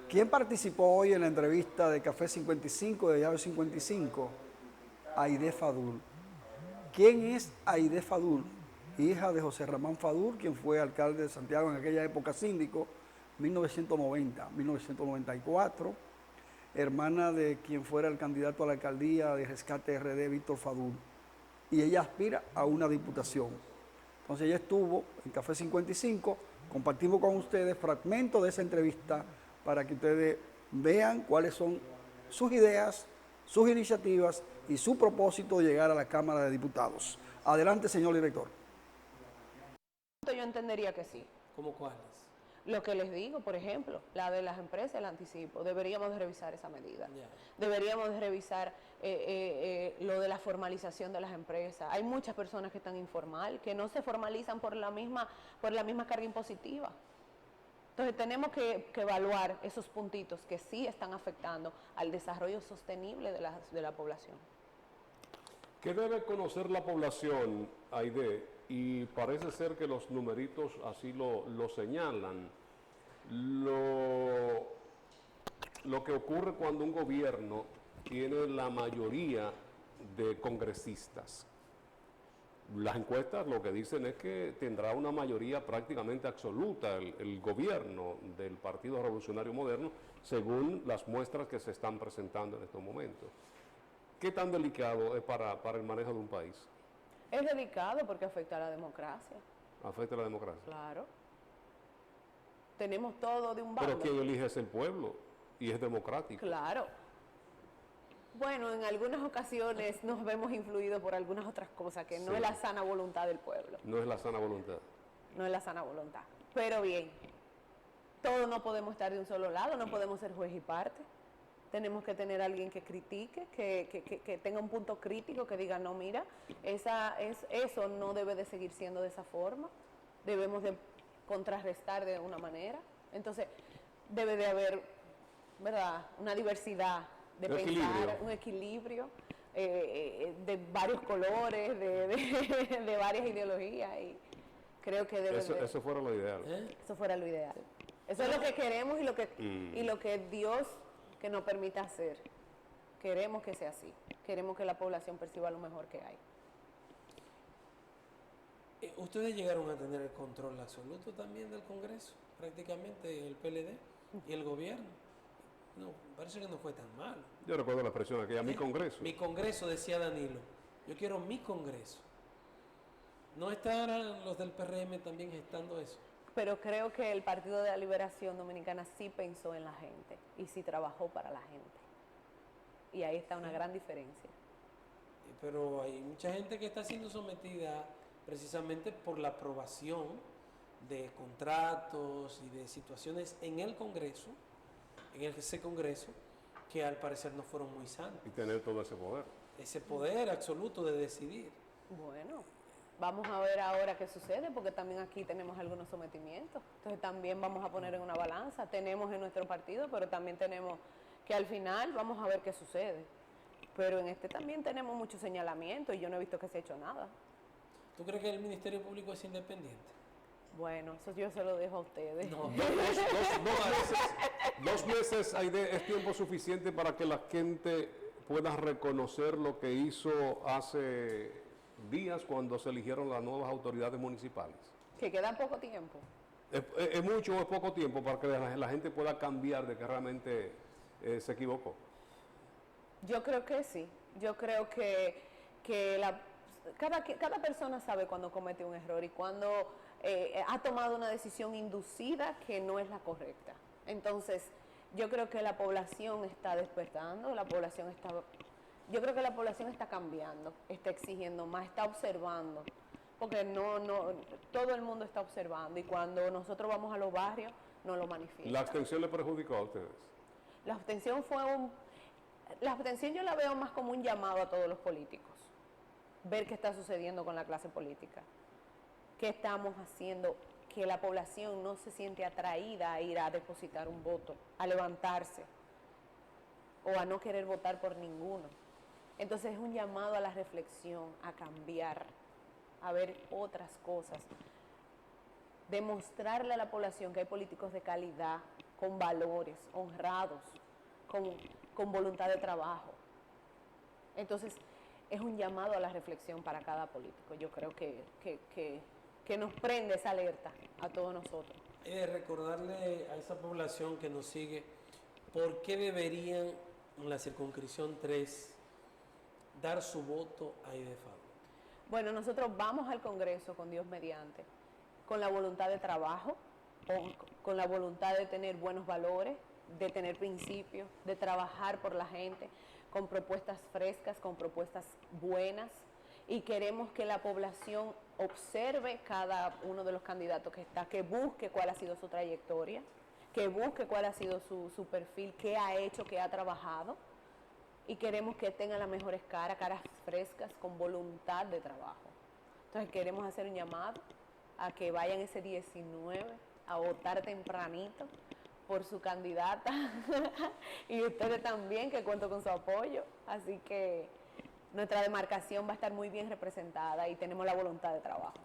¿Quién participó hoy en la entrevista de Café 55, de Llave 55? Aide Fadul. ¿Quién es Aide Fadul? Hija de José Ramón Fadul, quien fue alcalde de Santiago en aquella época, síndico, 1990-1994. Hermana de quien fuera el candidato a la alcaldía de Rescate RD, Víctor Fadul. Y ella aspira a una diputación. Entonces ella estuvo en Café 55, compartimos con ustedes fragmentos de esa entrevista para que ustedes vean cuáles son sus ideas, sus iniciativas y su propósito de llegar a la Cámara de Diputados. Adelante, señor director. Yo entendería que sí. ¿Cómo cuáles? Lo que les digo, por ejemplo, la de las empresas, el anticipo, deberíamos de revisar esa medida. Deberíamos de revisar lo de la formalización de las empresas. Hay muchas personas que están informal, que no se formalizan por la misma carga impositiva. Entonces tenemos que evaluar esos puntitos que sí están afectando al desarrollo sostenible de la población. ¿Qué debe conocer la población, Aide? Y parece ser que los numeritos así lo señalan. Lo que ocurre cuando un gobierno tiene la mayoría de congresistas. Las encuestas lo que dicen es que tendrá una mayoría prácticamente absoluta el gobierno del Partido Revolucionario Moderno, según las muestras que se están presentando en estos momentos. ¿Qué tan delicado es para el manejo de un país? Es delicado porque afecta a la democracia. ¿Afecta a la democracia? Claro. Tenemos todo de un bando. Pero quien elige es el pueblo y es democrático. Claro. Bueno, en algunas ocasiones nos vemos influidos por algunas otras cosas que no es la sana voluntad del pueblo. No es la sana voluntad. No es la sana voluntad. Pero bien, todos no podemos estar de un solo lado, no podemos ser juez y parte. Tenemos que tener a alguien que critique, que tenga un punto crítico, que diga, no, mira, eso no debe de seguir siendo de esa forma. Debemos de contrarrestar de una manera. Entonces, debe de haber, ¿verdad?, una diversidad de pensar, un equilibrio de varios colores, de varias ideologías, y creo que eso fuera lo ideal. Eso fuera lo ideal. Eso es lo que queremos y lo que Dios que nos permita hacer. Queremos que sea así. Queremos que la población perciba lo mejor que hay. ¿Ustedes llegaron a tener el control absoluto también del Congreso? Prácticamente el PLD y el gobierno. No, parece que no fue tan malo. Yo recuerdo la expresión aquella, mi Congreso. Mi Congreso, decía Danilo. Yo quiero mi Congreso. ¿No estarán los del PRM también gestando eso? Pero creo que el Partido de la Liberación Dominicana sí pensó en la gente y sí trabajó para la gente. Y ahí está una gran diferencia. Pero hay mucha gente que está siendo sometida precisamente por la aprobación de contratos y de situaciones en el Congreso, ese Congreso, que al parecer no fueron muy sanos. Y tener todo ese poder. Ese poder absoluto de decidir. Bueno, vamos a ver ahora qué sucede, porque también aquí tenemos algunos sometimientos. Entonces también vamos a poner en una balanza. Tenemos en nuestro partido, pero también tenemos que al final vamos a ver qué sucede. Pero en este también tenemos muchos señalamientos y yo no he visto que se ha hecho nada. ¿Tú crees que el Ministerio Público es independiente? Bueno, eso yo se lo dejo a ustedes. No, dos meses es tiempo suficiente para que la gente pueda reconocer lo que hizo hace días cuando se eligieron las nuevas autoridades municipales. Que queda poco tiempo. ¿Es mucho o es poco tiempo para que la gente pueda cambiar de que realmente se equivocó? Yo creo que sí. Yo creo que cada persona sabe cuando comete un error y cuando ha tomado una decisión inducida que no es la correcta. Entonces, yo creo que la población está despertando, yo creo que la población está cambiando, está exigiendo más, está observando, porque todo el mundo está observando y cuando nosotros vamos a los barrios nos lo manifiesta. ¿La abstención le perjudicó a ustedes? La abstención yo la veo más como un llamado a todos los políticos, ver qué está sucediendo con la clase política, qué estamos haciendo, que la población no se siente atraída a ir a depositar un voto, a levantarse o a no querer votar por ninguno. Entonces es un llamado a la reflexión, a cambiar, a ver otras cosas, demostrarle a la población que hay políticos de calidad, con valores, honrados, con voluntad de trabajo. Entonces es un llamado a la reflexión para cada político. Yo creo que nos prende esa alerta a todos nosotros. Recordarle a esa población que nos sigue, ¿por qué deberían en la circunscripción 3 dar su voto a Aide Fabre? Bueno, nosotros vamos al Congreso con Dios mediante, con la voluntad de trabajo, con la voluntad de tener buenos valores, de tener principios, de trabajar por la gente, con propuestas frescas, con propuestas buenas, y queremos que la población observe cada uno de los candidatos que está, que busque cuál ha sido su trayectoria, que busque cuál ha sido su perfil, qué ha hecho, qué ha trabajado, y queremos que tengan las mejores caras frescas, con voluntad de trabajo. Entonces queremos hacer un llamado a que vayan ese 19 a votar tempranito por su candidata y ustedes también, que cuento con su apoyo. Así que nuestra demarcación va a estar muy bien representada y tenemos la voluntad de trabajo.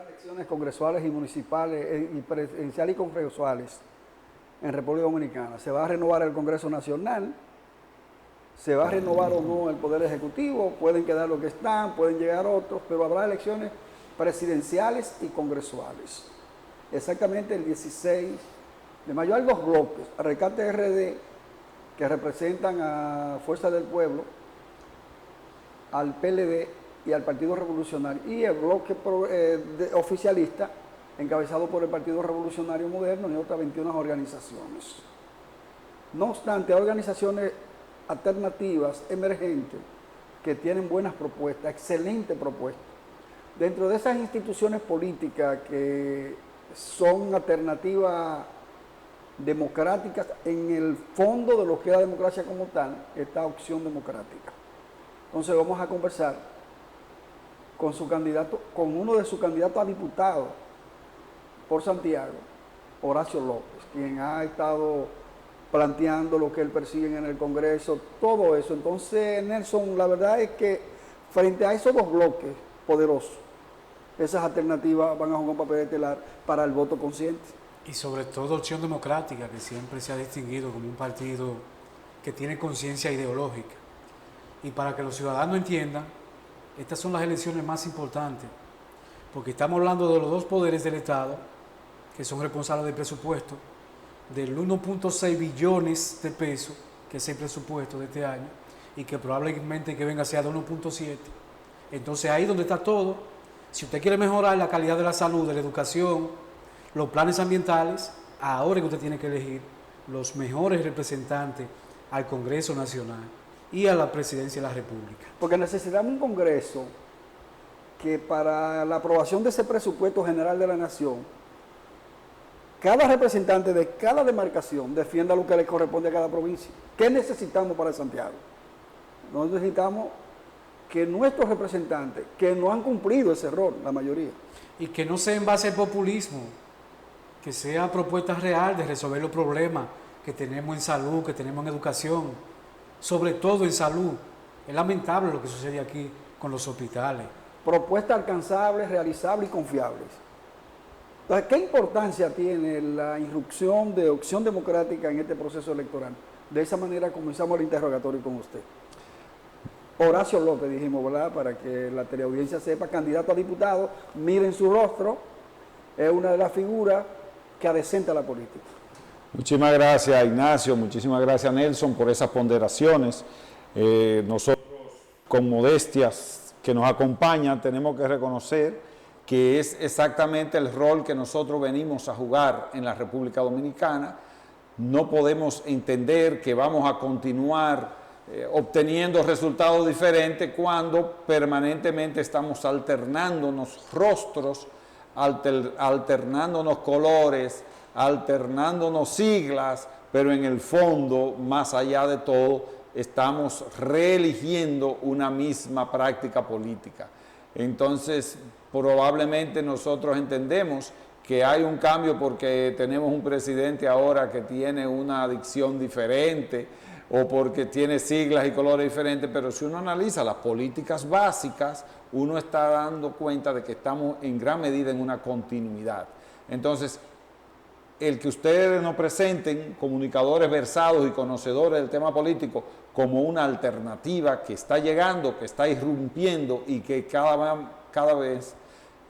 Elecciones congresuales y municipales y presidenciales y congresuales en República Dominicana. Se va a renovar el Congreso Nacional, se va a renovar o no el Poder Ejecutivo, pueden quedar los que están, pueden llegar otros, pero habrá elecciones presidenciales y congresuales. Exactamente el 16 de mayo hay dos bloques, Rescate RD, que representan a Fuerza del Pueblo, al PLD y al Partido Revolucionario, y el bloque oficialista, encabezado por el Partido Revolucionario Moderno y otras 21 organizaciones. No obstante, hay organizaciones alternativas, emergentes, que tienen buenas propuestas, excelentes propuestas. Dentro de esas instituciones políticas que son alternativas democráticas, en el fondo de lo que es la democracia como tal, está Opción Democrática. Entonces vamos a conversar con su candidato, con uno de sus candidatos a diputado por Santiago, Horacio López, quien ha estado planteando lo que él persigue en el Congreso, todo eso. Entonces, Nelson, la verdad es que frente a esos dos bloques poderosos, esas alternativas van a jugar un papel estelar para el voto consciente. Y sobre todo Opción Democrática, que siempre se ha distinguido como un partido que tiene conciencia ideológica. Y para que los ciudadanos entiendan, estas son las elecciones más importantes, porque estamos hablando de los dos poderes del Estado, que son responsables del presupuesto, del 1.6 billones de pesos, que es el presupuesto de este año, y que probablemente que venga sea de 1.7. Entonces ahí donde está todo. Si usted quiere mejorar la calidad de la salud, de la educación, los planes ambientales, ahora es que usted tiene que elegir los mejores representantes al Congreso Nacional y a la Presidencia de la República. Porque necesitamos un Congreso que para la aprobación de ese presupuesto general de la Nación, cada representante de cada demarcación defienda lo que le corresponde a cada provincia. ¿Qué necesitamos para Santiago? Nosotros necesitamos que nuestros representantes, que no han cumplido ese rol, la mayoría. Y que no sea en base al populismo, que sea propuesta real de resolver los problemas que tenemos en salud, que tenemos en educación, sobre todo en salud. Es lamentable lo que sucede aquí con los hospitales. Propuestas alcanzables, realizables y confiables. Entonces, ¿qué importancia tiene la irrupción de Opción Democrática en este proceso electoral? De esa manera comenzamos el interrogatorio con usted. Horacio López, dijimos, ¿verdad? Para que la teleaudiencia sepa, candidato a diputado, miren su rostro, es una de las figuras que adecenta la política. Muchísimas gracias, Ignacio, muchísimas gracias, Nelson, por esas ponderaciones. Nosotros, con modestias que nos acompañan, tenemos que reconocer que es exactamente el rol que nosotros venimos a jugar en la República Dominicana. No podemos entender que vamos a continuar obteniendo resultados diferentes cuando permanentemente estamos alternándonos rostros, alternándonos colores, alternándonos siglas, pero en el fondo, más allá de todo, estamos reeligiendo una misma práctica política. Entonces, probablemente nosotros entendemos que hay un cambio porque tenemos un presidente ahora que tiene una dicción diferente, o porque tiene siglas y colores diferentes, pero si uno analiza las políticas básicas, uno está dando cuenta de que estamos en gran medida en una continuidad. Entonces, el que ustedes nos presenten comunicadores versados y conocedores del tema político como una alternativa que está llegando, que está irrumpiendo y que cada vez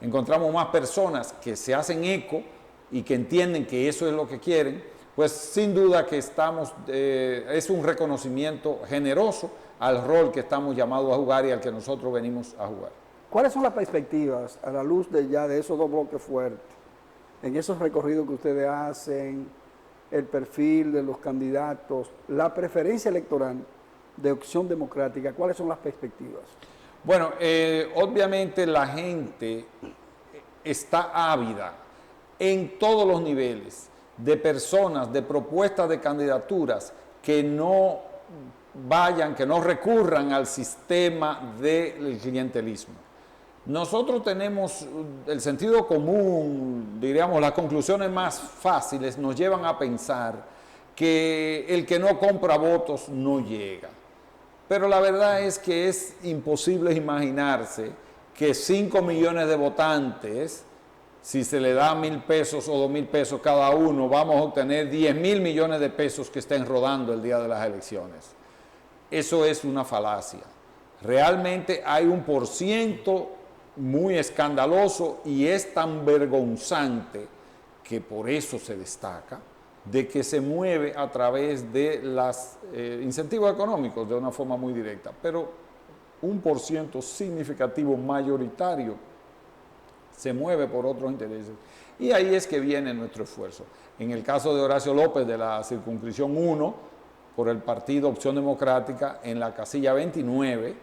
encontramos más personas que se hacen eco y que entienden que eso es lo que quieren, pues sin duda que es un reconocimiento generoso al rol que estamos llamados a jugar y al que nosotros venimos a jugar. ¿Cuáles son las perspectivas a la luz de esos dos bloques fuertes, en esos recorridos que ustedes hacen, el perfil de los candidatos, la preferencia electoral de Opción Democrática? ¿Cuáles son las perspectivas? Bueno, obviamente la gente está ávida en todos los niveles de personas, de propuestas de candidaturas que no vayan, que no recurran al sistema del clientelismo. Nosotros tenemos el sentido común, diríamos, las conclusiones más fáciles nos llevan a pensar que el que no compra votos no llega. Pero la verdad es que es imposible imaginarse que 5 millones de votantes, si se le da 1,000 pesos o 2,000 pesos cada uno, vamos a obtener 10,000 millones de pesos que estén rodando el día de las elecciones. Eso es una falacia. Realmente hay un % muy escandaloso y es tan vergonzante que por eso se destaca, de que se mueve a través de los incentivos económicos de una forma muy directa. Pero un % significativo, mayoritario, se mueve por otros intereses. Y ahí es que viene nuestro esfuerzo. En el caso de Horacio López, de la circunscripción 1, por el partido Opción Democrática, en la casilla 29,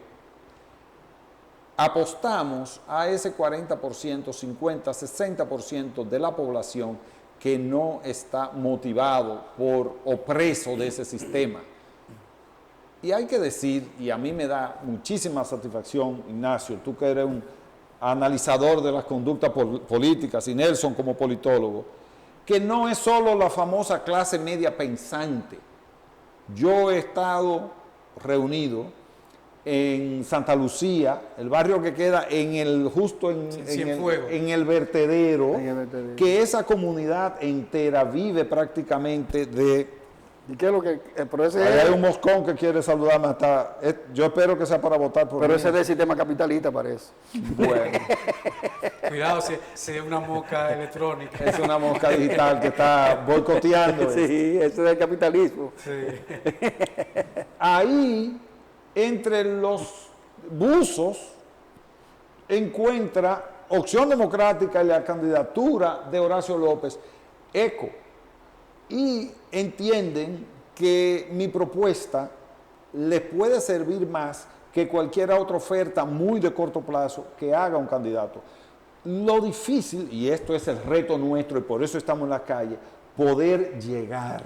apostamos a ese 40%, 50%, 60% de la población que no está motivado o preso de ese sistema. Y hay que decir, y a mí me da muchísima satisfacción, Ignacio, tú que eres analizador de las conductas políticas, y Nelson como politólogo, que no es solo la famosa clase media pensante. Yo he estado reunido en Santa Lucía, el barrio que queda justo en el vertedero, que esa comunidad entera vive prácticamente de... ¿Y qué es lo que...? Pero ese Ahí hay un moscón que quiere saludarme hasta... yo espero que sea para votar por mí. Pero ese es del sistema capitalista, parece. Bueno. Cuidado, si es una mosca electrónica. Es una mosca digital que está boicoteando. Sí, ese es del capitalismo. Sí. Ahí, entre los buzos, encuentra Opción Democrática y la candidatura de Horacio López eco. Y entienden que mi propuesta les puede servir más que cualquier otra oferta muy de corto plazo que haga un candidato. Lo difícil, y esto es el reto nuestro y por eso estamos en la calle, poder llegar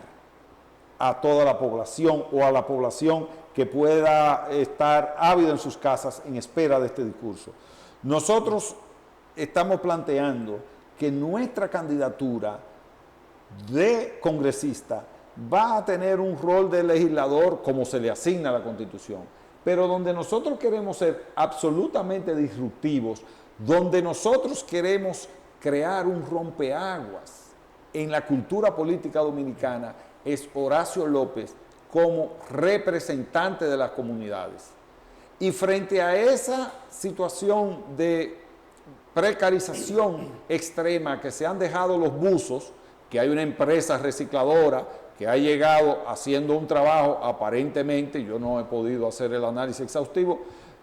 a toda la población o a la población que pueda estar ávida en sus casas en espera de este discurso. Nosotros estamos planteando que nuestra candidatura de congresista va a tener un rol de legislador como se le asigna a la Constitución, pero donde nosotros queremos ser absolutamente disruptivos, donde nosotros queremos crear un rompeaguas en la cultura política dominicana, es Horacio López como representante de las comunidades. Y frente a esa situación de precarización extrema que se han dejado los buzos, que hay una empresa recicladora que ha llegado haciendo un trabajo aparentemente, yo no he podido hacer el análisis exhaustivo,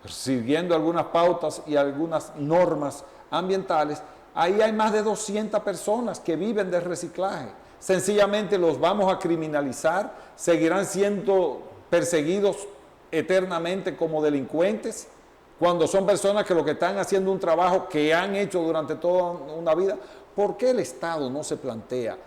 siguiendo algunas pautas y algunas normas ambientales, ahí hay más de 200 personas que viven del reciclaje. Sencillamente los vamos a criminalizar, seguirán siendo perseguidos eternamente como delincuentes, cuando son personas que lo que están haciendo un trabajo que han hecho durante toda una vida. ¿Por qué el Estado no se plantea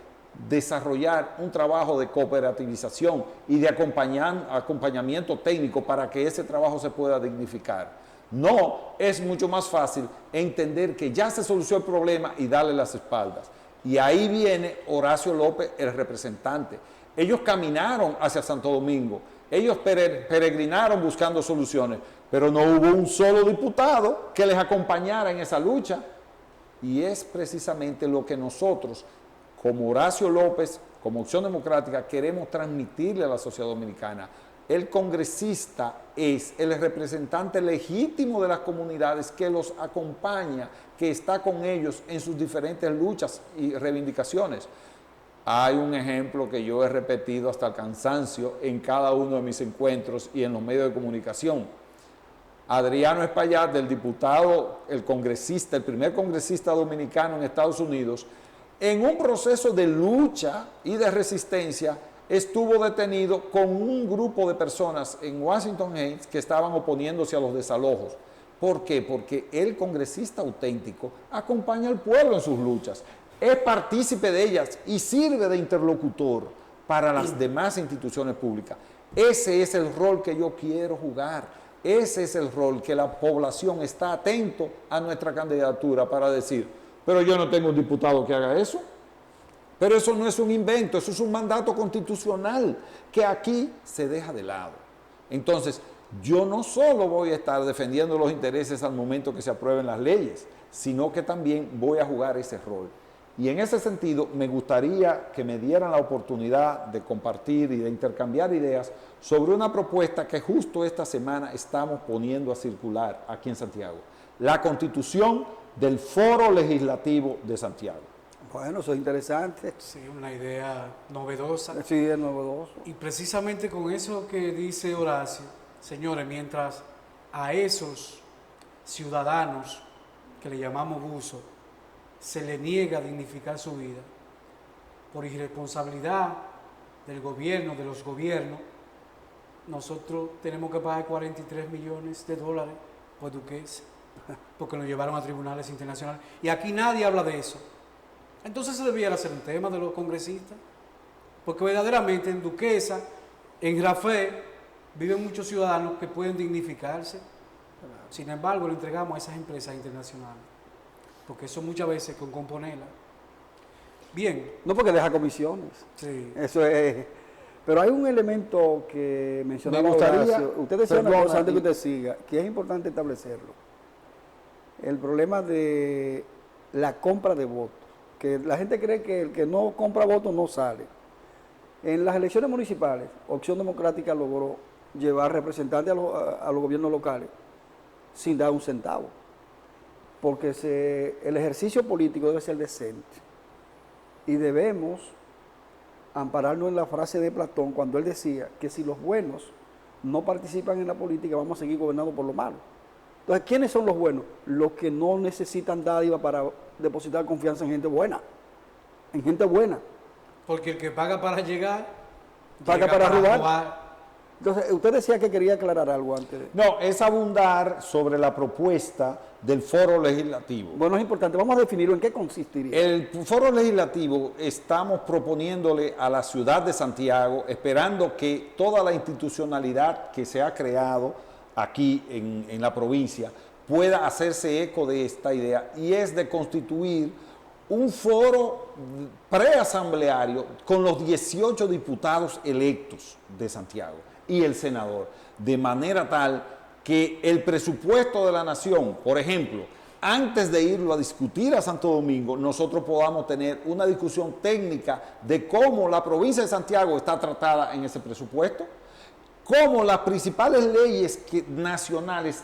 desarrollar un trabajo de cooperativización y de acompañamiento técnico para que ese trabajo se pueda dignificar? No, es mucho más fácil entender que ya se solucionó el problema y darle las espaldas. Y ahí viene Horacio López, el representante. Ellos caminaron hacia Santo Domingo, ellos peregrinaron buscando soluciones, pero no hubo un solo diputado que les acompañara en esa lucha. Y es precisamente lo que nosotros, como Horacio López, como Opción Democrática, queremos transmitirle a la sociedad dominicana. El congresista es el representante legítimo de las comunidades que los acompaña, que está con ellos en sus diferentes luchas y reivindicaciones. Hay un ejemplo que yo he repetido hasta el cansancio en cada uno de mis encuentros y en los medios de comunicación. Adriano Espaillat, del diputado, el congresista, el primer congresista dominicano en Estados Unidos, en un proceso de lucha y de resistencia, estuvo detenido con un grupo de personas en Washington Heights que estaban oponiéndose a los desalojos. ¿Por qué? Porque el congresista auténtico acompaña al pueblo en sus luchas, es partícipe de ellas y sirve de interlocutor para las demás instituciones públicas. Ese es el rol que yo quiero jugar. Ese es el rol que la población está atento a nuestra candidatura para decir, pero yo no tengo un diputado que haga eso. Pero eso no es un invento, eso es un mandato constitucional que aquí se deja de lado. Entonces, yo no solo voy a estar defendiendo los intereses al momento que se aprueben las leyes, sino que también voy a jugar ese rol. Y en ese sentido, me gustaría que me dieran la oportunidad de compartir y de intercambiar ideas sobre una propuesta que justo esta semana estamos poniendo a circular aquí en Santiago. La Constitución del Foro Legislativo de Santiago. Bueno, eso es interesante. Sí, una idea novedosa. Sí, es novedoso. Y precisamente con eso que dice Horacio, señores, mientras a esos ciudadanos que le llamamos buzos, se le niega dignificar su vida por irresponsabilidad del gobierno, de los gobiernos, nosotros tenemos que pagar $43 millones por Duquesa, porque nos llevaron a tribunales internacionales. Y aquí nadie habla de eso. Entonces se debiera hacer un tema de los congresistas, porque verdaderamente en Duquesa, en Rafé, viven muchos ciudadanos que pueden dignificarse Sin embargo, lo entregamos a esas empresas internacionales, porque eso muchas veces con componerla. Bien, No porque deja comisiones. sí. Eso es. Pero hay un elemento que mencionaba Me gustaría- Horacio. Usted decía una perdona, cosa antes que y- usted siga, que es importante establecerlo. El problema de la compra de votos. Que la gente cree que el que no compra votos no sale. En las elecciones municipales, Opción Democrática logró llevar representantes a los gobiernos locales sin dar un centavo. Porque el ejercicio político debe ser decente. Y debemos ampararnos en la frase de Platón cuando él decía que si los buenos no participan en la política vamos a seguir gobernados por los malos. Entonces, ¿quiénes son los buenos? Los que no necesitan dádiva para depositar confianza en gente buena. En gente buena. Porque el que paga para llegar, Paga llega para robar. Entonces, usted decía que quería aclarar algo antes. No, es abundar sobre la propuesta del foro legislativo. Bueno, es importante. Vamos a definirlo. ¿En qué consistiría? El foro legislativo estamos proponiéndole a la ciudad de Santiago, esperando que toda la institucionalidad que se ha creado aquí en la provincia pueda hacerse eco de esta idea, y es de constituir un foro preasambleario con los 18 diputados electos de Santiago y el senador, de manera tal que el presupuesto de la nación, por ejemplo, antes de irlo a discutir a Santo Domingo, nosotros podamos tener una discusión técnica de cómo la provincia de Santiago está tratada en ese presupuesto, cómo las principales leyes nacionales,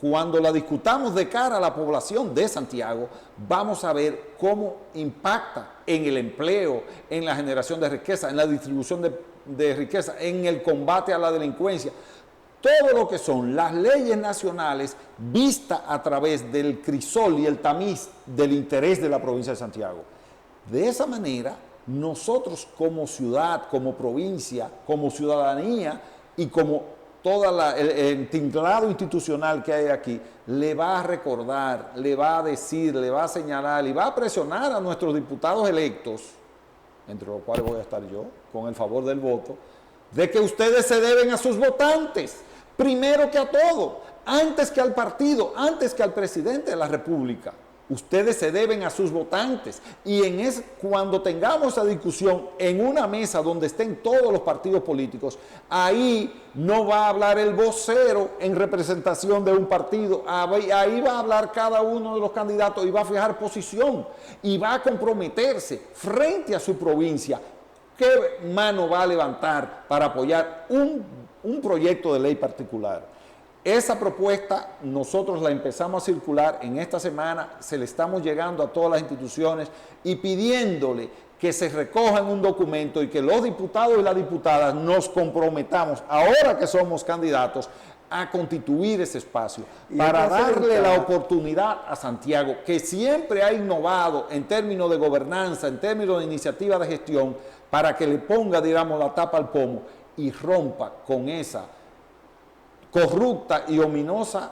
cuando la discutamos de cara a la población de Santiago, vamos a ver cómo impacta en el empleo, en la generación de riqueza, en la distribución de riqueza, en el combate a la delincuencia. Todo lo que son las leyes nacionales vistas a través del crisol y el tamiz del interés de la provincia de Santiago. De esa manera, nosotros como ciudad, como provincia, como ciudadanía y como todo el tinglado institucional que hay aquí, le va a recordar, le va a decir, le va a señalar y va a presionar a nuestros diputados electos, entre los cuales voy a estar yo, con el favor del voto, de que ustedes se deben a sus votantes, primero que a todo, antes que al partido, antes que al presidente de la República. Ustedes se deben a sus votantes, y cuando tengamos esa discusión en una mesa donde estén todos los partidos políticos, ahí no va a hablar el vocero en representación de un partido, ahí va a hablar cada uno de los candidatos y va a fijar posición y va a comprometerse frente a su provincia qué mano va a levantar para apoyar un proyecto de ley particular. Esa propuesta nosotros la empezamos a circular en esta semana, se le estamos llegando a todas las instituciones y pidiéndole que se recoja en un documento y que los diputados y las diputadas nos comprometamos, ahora que somos candidatos, a constituir ese espacio para darle la oportunidad a Santiago, que siempre ha innovado en términos de gobernanza, en términos de iniciativa de gestión, para que le ponga, digamos, la tapa al pomo y rompa con esa corrupta y ominosa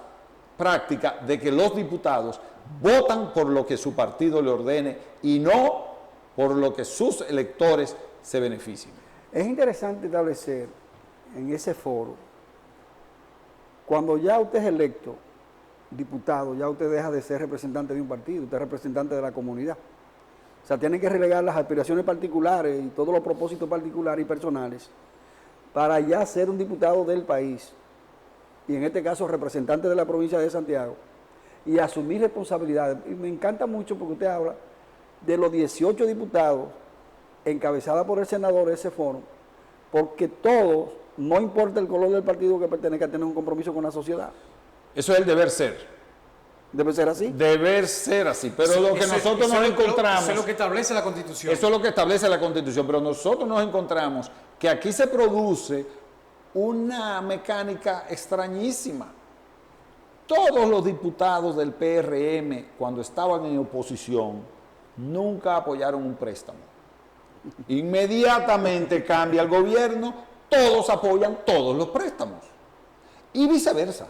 práctica de que los diputados votan por lo que su partido le ordene y no por lo que sus electores se beneficien. Es interesante establecer en ese foro, cuando ya usted es electo diputado, ya usted deja de ser representante de un partido, usted es representante de la comunidad. O sea, tiene que relegar las aspiraciones particulares y todos los propósitos particulares y personales para ya ser un diputado del país, y en este caso representante de la provincia de Santiago, y asumir responsabilidades. Y me encanta mucho porque usted habla de los 18 diputados encabezada por el senador de ese foro, porque todos, no importa el color del partido que pertenezca, tienen un compromiso con la sociedad. Eso es el deber ser. ¿Debe ser así? Deber ser así, pero lo que nosotros nos encontramos... Eso es lo que establece la Constitución. Eso es lo que establece la Constitución, pero nosotros nos encontramos que aquí se produce una mecánica extrañísima. Todos los diputados del PRM, cuando estaban en oposición, nunca apoyaron un préstamo. Inmediatamente cambia el gobierno, todos apoyan todos los préstamos. Y viceversa.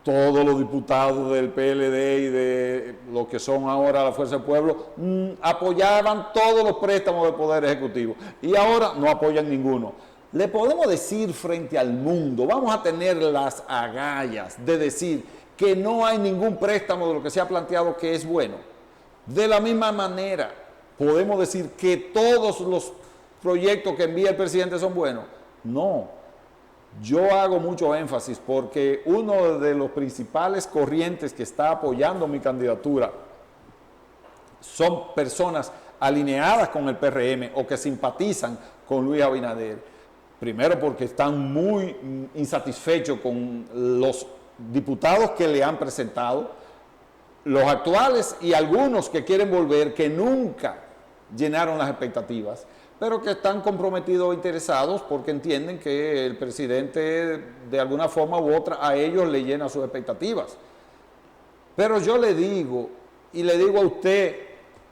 Todos los diputados del PLD y de lo que son ahora la Fuerza del Pueblo apoyaban todos los préstamos del Poder Ejecutivo. Y ahora no apoyan ninguno. le podemos decir frente al mundo, vamos a tener las agallas de decir que no hay ningún préstamo de lo que se ha planteado que es bueno. De la misma manera, podemos decir que todos los proyectos que envía el presidente son buenos. No, yo hago mucho énfasis porque uno de los principales corrientes que está apoyando mi candidatura son personas alineadas con el PRM o que simpatizan con Luis Abinader. Primero porque están muy insatisfechos con los diputados que le han presentado, los actuales y algunos que quieren volver, que nunca llenaron las expectativas, pero que están comprometidos o interesados porque entienden que el presidente de alguna forma u otra a ellos le llena sus expectativas. Pero yo le digo, y le digo a usted,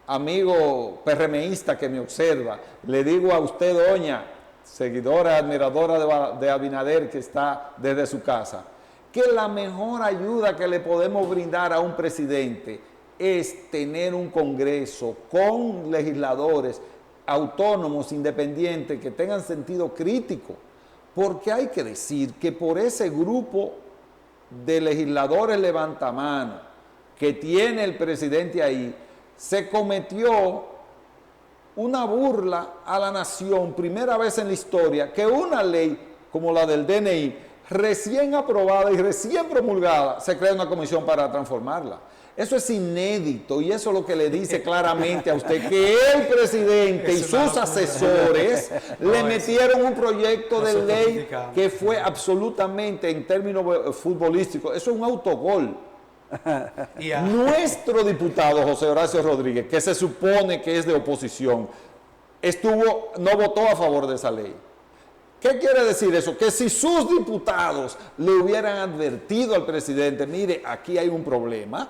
amigo PRMista que me observa, le digo a usted, doña, seguidora, admiradora de Abinader que está desde su casa, que la mejor ayuda que le podemos brindar a un presidente es tener un Congreso con legisladores autónomos, independientes, que tengan sentido crítico, porque hay que decir que por ese grupo de legisladores levantamano que tiene el presidente ahí, se cometió una burla a la nación, primera vez en la historia, que una ley como la del DNI, recién aprobada y recién promulgada, se crea una comisión para transformarla. Eso es inédito y eso es lo que le dice claramente a usted, que el presidente y sus asesores le metieron un proyecto de ley que fue absolutamente, en términos futbolísticos, eso es un autogol. Nuestro diputado José Horacio Rodríguez, que se supone que es de oposición, no votó a favor de esa ley. ¿Qué quiere decir eso? Que si sus diputados le hubieran advertido al presidente, mire, aquí hay un problema,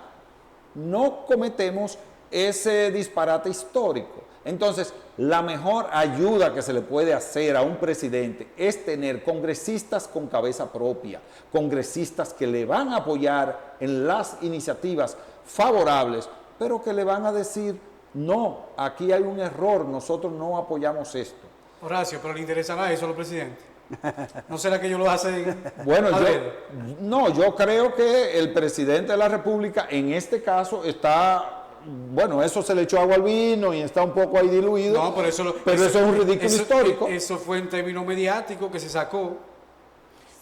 no cometemos ese disparate histórico. Entonces, la mejor ayuda que se le puede hacer a un presidente es tener congresistas con cabeza propia, congresistas que le van a apoyar en las iniciativas favorables, pero que le van a decir, no, aquí hay un error, nosotros no apoyamos esto. Horacio, pero ¿le interesará eso a los presidentes? ¿No será que ellos lo hacen? Bueno, yo creo que el presidente de la República en este caso está... Bueno, eso se le echó agua al vino y está un poco ahí diluido, no, pero eso es un ridículo histórico. Eso fue en términos mediáticos que se sacó,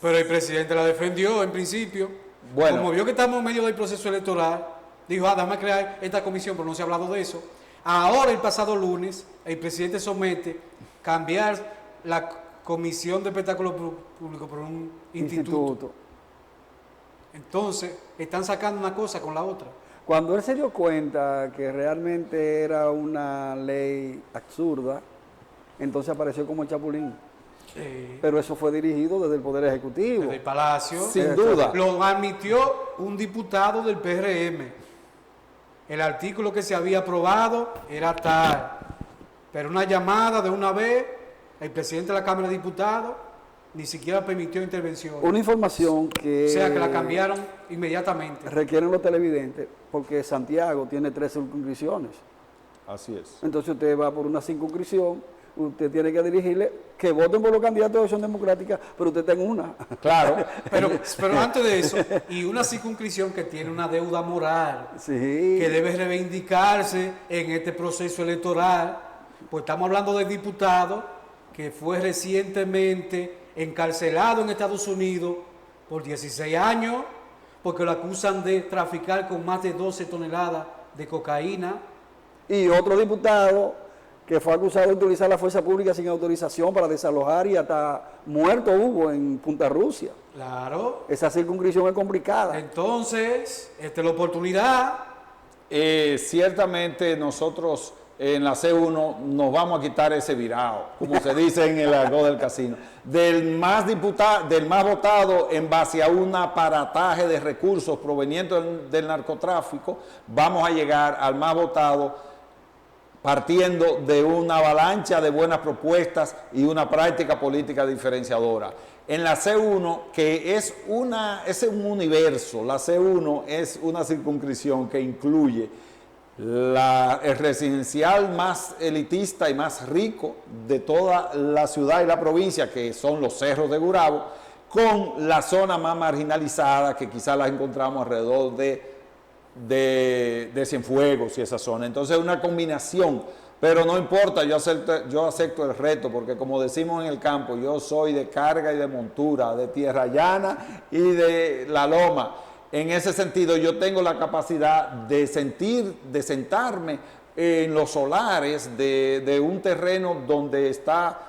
pero el presidente la defendió en principio. Bueno, como vio que estamos en medio del proceso electoral, dijo, dame a crear esta comisión, pero no se ha hablado de eso. Ahora, el pasado lunes, el presidente somete cambiar la Comisión de Espectáculos Públicos por un instituto. Entonces, están sacando una cosa con la otra. Cuando él se dio cuenta que realmente era una ley absurda, entonces apareció como el Chapulín. Pero eso fue dirigido desde el Poder Ejecutivo. Desde el Palacio. Sin duda. Lo admitió un diputado del PRM. El artículo que se había aprobado era tal. Pero una llamada de una vez, el presidente de la Cámara de Diputados ni siquiera permitió intervención. Una información que... O sea, que la cambiaron inmediatamente. Requieren los televidentes, porque Santiago tiene 3 circunscripciones. Así es. Entonces usted va por una circunscripción, usted tiene que dirigirle que voten por los candidatos de Acción Democrática, pero usted está en una. Claro. pero antes de eso, y una circunscripción que tiene una deuda moral, sí, que debe reivindicarse en este proceso electoral, pues estamos hablando del diputado que fue recientemente encarcelado en Estados Unidos por 16 años, porque lo acusan de traficar con más de 12 toneladas de cocaína. Y otro diputado que fue acusado de utilizar la fuerza pública sin autorización para desalojar y hasta muerto hubo en Punta Rusia. Claro. Esa circunscripción es complicada. Entonces, esta es la oportunidad. Ciertamente nosotros en la C1 nos vamos a quitar ese virao, como se dice en el argot del casino, del más votado en base a un aparataje de recursos provenientes del narcotráfico, vamos a llegar al más votado partiendo de una avalancha de buenas propuestas y una práctica política diferenciadora. En la C1, que es un universo, la C1 es una circunscripción que incluye el residencial más elitista y más rico de toda la ciudad y la provincia, que son los cerros de Gurabo, con la zona más marginalizada, que quizás las encontramos alrededor de Cienfuegos y esa zona. Entonces, una combinación, pero no importa, yo acepto el reto, porque como decimos en el campo, yo soy de carga y de montura, de tierra llana y de la loma. En ese sentido, yo tengo la capacidad de sentarme en los solares de un terreno donde está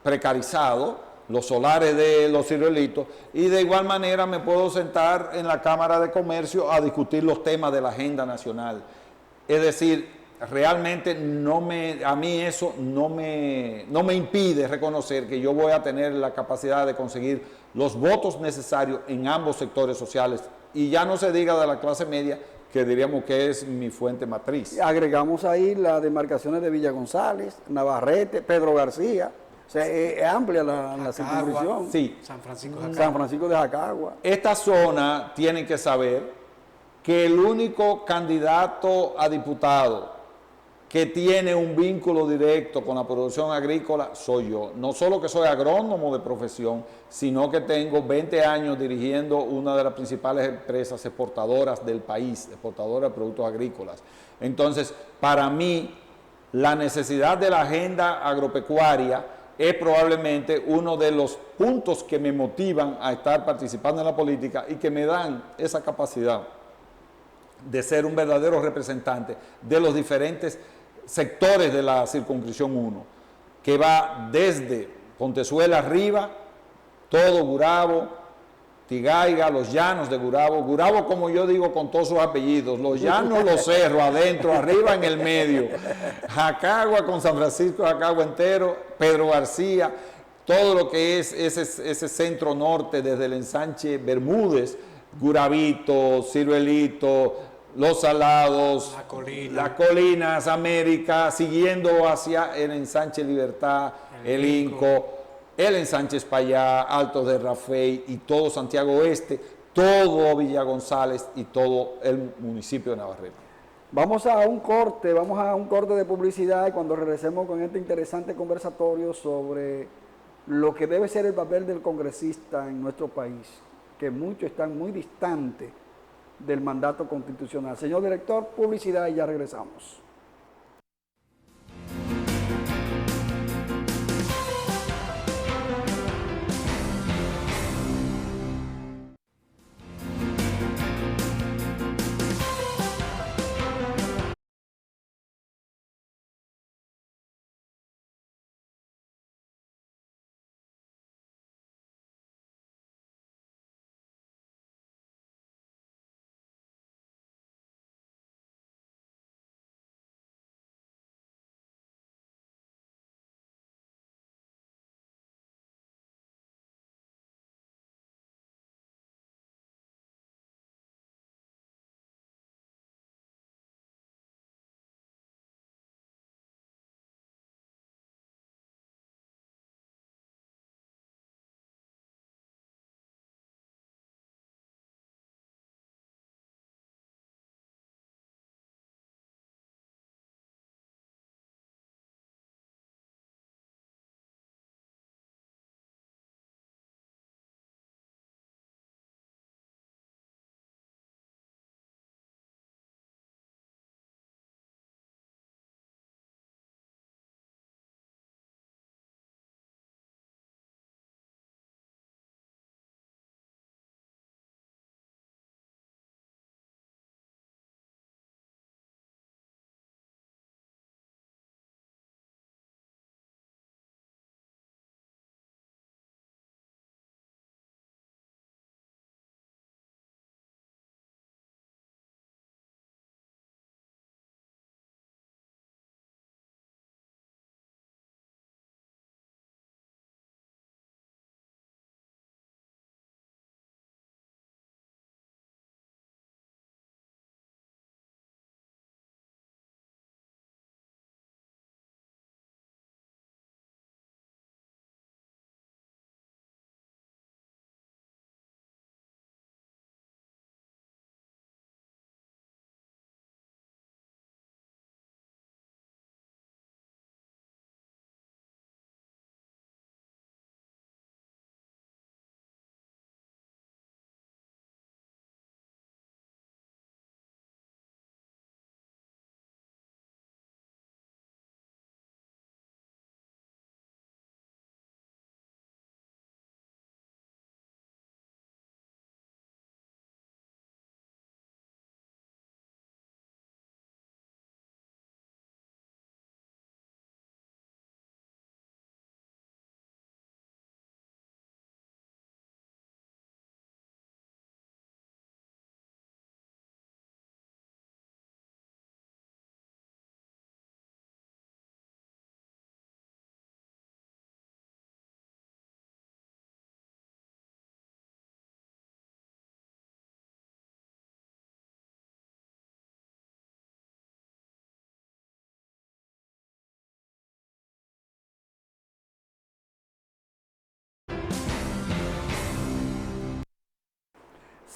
precarizado, los solares de los ciruelitos, y de igual manera me puedo sentar en la Cámara de Comercio a discutir los temas de la agenda nacional. Es decir, realmente a mí eso no me impide reconocer que yo voy a tener la capacidad de conseguir los votos necesarios en ambos sectores sociales, y ya no se diga de la clase media, que diríamos que es mi fuente matriz. Agregamos ahí las demarcaciones de Villa González, Navarrete, Pedro García. O sea, es amplia la circunscripción. Sí. San Francisco de Jacagua. San Francisco de Jacagua. Esta zona tiene que saber que el único candidato a diputado que tiene un vínculo directo con la producción agrícola soy yo. No solo que soy agrónomo de profesión, sino que tengo 20 años dirigiendo una de las principales empresas exportadoras del país, exportadoras de productos agrícolas. Entonces, para mí, la necesidad de la agenda agropecuaria es probablemente uno de los puntos que me motivan a estar participando en la política y que me dan esa capacidad de ser un verdadero representante de los diferentes sectores de la circunscripción 1, que va desde Pontezuela arriba, todo Gurabo, Tigaiga, los llanos de Gurabo, Gurabo como yo digo con todos sus apellidos, los llanos, los cerros, adentro, arriba, en el medio, Jacagua con San Francisco de Jacagua entero, Pedro García, todo lo que es ese centro norte desde el ensanche Bermúdez, Gurabito, Ciruelito, Los Salados, las Colinas, América, siguiendo hacia el ensanche Libertad, el Inco, el ensanche Espaillá, Altos de Rafey y todo Santiago Oeste, todo Villa González y todo el municipio de Navarrete. Vamos a un corte de publicidad, y cuando regresemos con este interesante conversatorio sobre lo que debe ser el papel del congresista en nuestro país, que muchos están muy distantes del mandato constitucional. Señor director, publicidad y ya regresamos.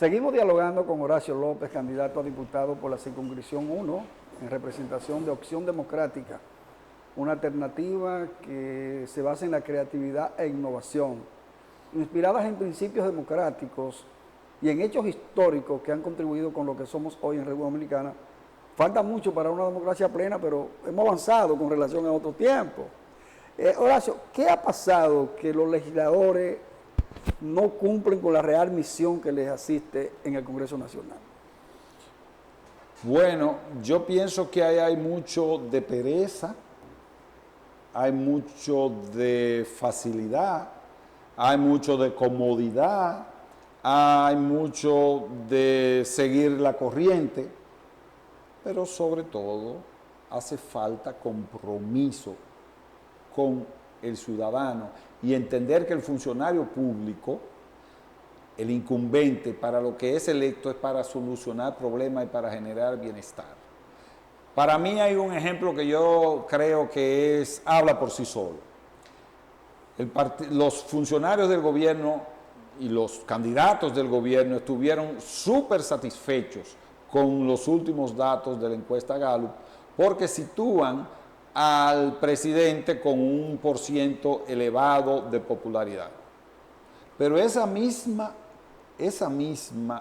Seguimos dialogando con Horacio López, candidato a diputado por la circunscripción 1, en representación de Opción Democrática, una alternativa que se basa en la creatividad e innovación, inspiradas en principios democráticos y en hechos históricos que han contribuido con lo que somos hoy en República Dominicana. Falta mucho para una democracia plena, pero hemos avanzado con relación a otro tiempo. Horacio, ¿qué ha pasado que los legisladores no cumplen con la real misión que les asiste en el Congreso Nacional? Bueno, yo pienso que ahí hay mucho de pereza, hay mucho de facilidad, hay mucho de comodidad, hay mucho de seguir la corriente, pero sobre todo hace falta compromiso con el ciudadano y entender que el funcionario público, el incumbente, para lo que es electo es para solucionar problemas y para generar bienestar. Para mí hay un ejemplo que yo creo que habla por sí solo. Los funcionarios del gobierno y los candidatos del gobierno estuvieron súper satisfechos con los últimos datos de la encuesta Gallup, porque sitúan al presidente con un % elevado de popularidad. Pero esa misma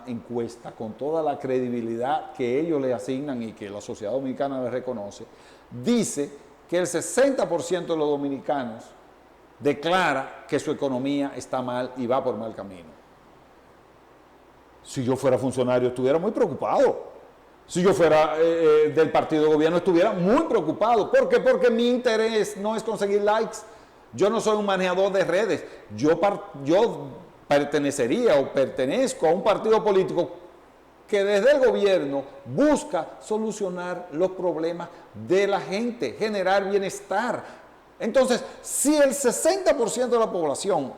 encuesta, con toda la credibilidad que ellos le asignan y que la sociedad dominicana le reconoce, dice que el 60% de los dominicanos declara que su economía está mal y va por mal camino. Si yo fuera funcionario estuviera muy preocupado. Si yo fuera del partido de gobierno estuviera muy preocupado. ¿Por qué? Porque mi interés no es conseguir likes. Yo no soy un manejador de redes. Yo pertenecería o pertenezco a un partido político que desde el gobierno busca solucionar los problemas de la gente, generar bienestar. Entonces, si el 60% de la población,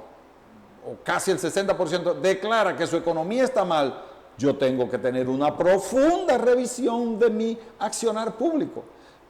o casi el 60%, declara que su economía está mal, yo tengo que tener una profunda revisión de mi accionar público.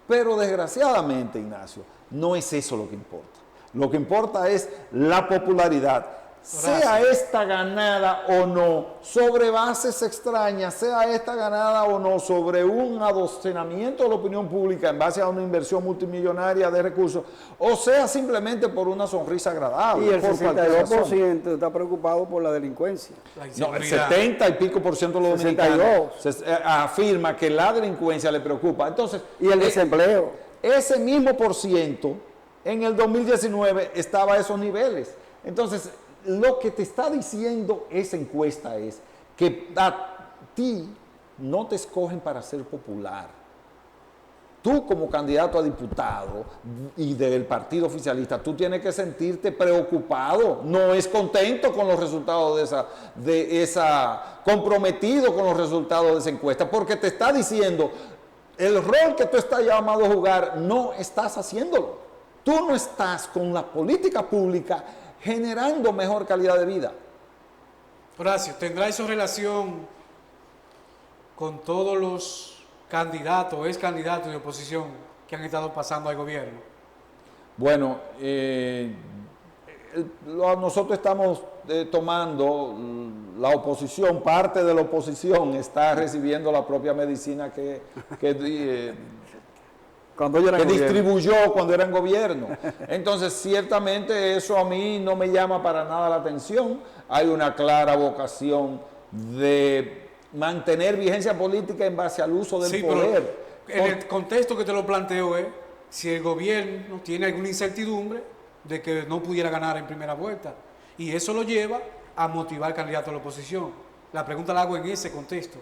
Pero desgraciadamente, Ignacio, no es eso lo que importa. Lo que importa es la popularidad. Sea esta ganada o no sobre bases extrañas, sea esta ganada o no sobre un adoctrinamiento de la opinión pública en base a una inversión multimillonaria de recursos, o sea simplemente por una sonrisa agradable. Y el 62% está preocupado por la delincuencia. No, el 70 y pico % de los dominicanos afirma que la delincuencia le preocupa. Entonces, y el desempleo. Ese mismo % en el 2019 estaba a esos niveles. Entonces, lo que te está diciendo esa encuesta es que a ti no te escogen para ser popular. Tú como candidato a diputado y del partido oficialista, tú tienes que sentirte preocupado, no es contento con los resultados comprometido con los resultados de esa encuesta, porque te está diciendo el rol que tú estás llamado a jugar, no estás haciéndolo. Tú no estás con la política pública generando mejor calidad de vida. Horacio, ¿tendrá eso relación con todos los candidatos o ex candidatos de oposición que han estado pasando al gobierno? Bueno, nosotros estamos tomando la oposición, parte de la oposición está recibiendo la propia medicina que distribuyó cuando era en gobierno. Entonces, ciertamente eso a mí no me llama para nada la atención. Hay una clara vocación de mantener vigencia política en base al uso del poder. En el contexto que te lo planteo es si el gobierno tiene alguna incertidumbre de que no pudiera ganar en primera vuelta. Y eso lo lleva a motivar al candidato a la oposición. La pregunta la hago en ese contexto.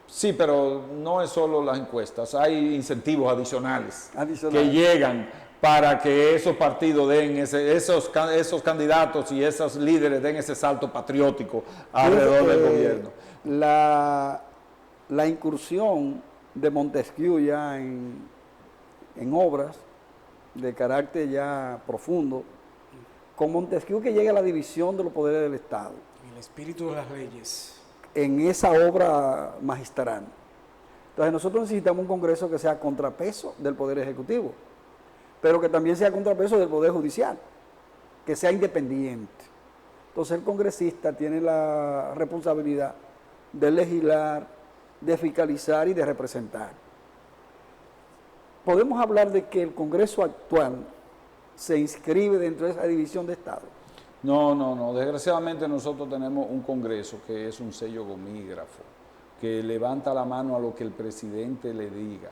Sí, pero no es solo las encuestas, hay incentivos adicionales que llegan para que esos partidos den esos candidatos y esos líderes den ese salto patriótico alrededor del gobierno. La incursión de Montesquieu ya en obras de carácter ya profundo, con Montesquieu que llega a la división de los poderes del Estado. El espíritu de las leyes. En esa obra magistral. Entonces nosotros necesitamos un Congreso que sea contrapeso del Poder Ejecutivo, pero que también sea contrapeso del Poder Judicial, que sea independiente. Entonces el congresista tiene la responsabilidad de legislar, de fiscalizar y de representar. Podemos hablar de que el Congreso actual se inscribe dentro de esa división de Estado. No. Desgraciadamente nosotros tenemos un Congreso que es un sello gomígrafo, que levanta la mano a lo que el presidente le diga.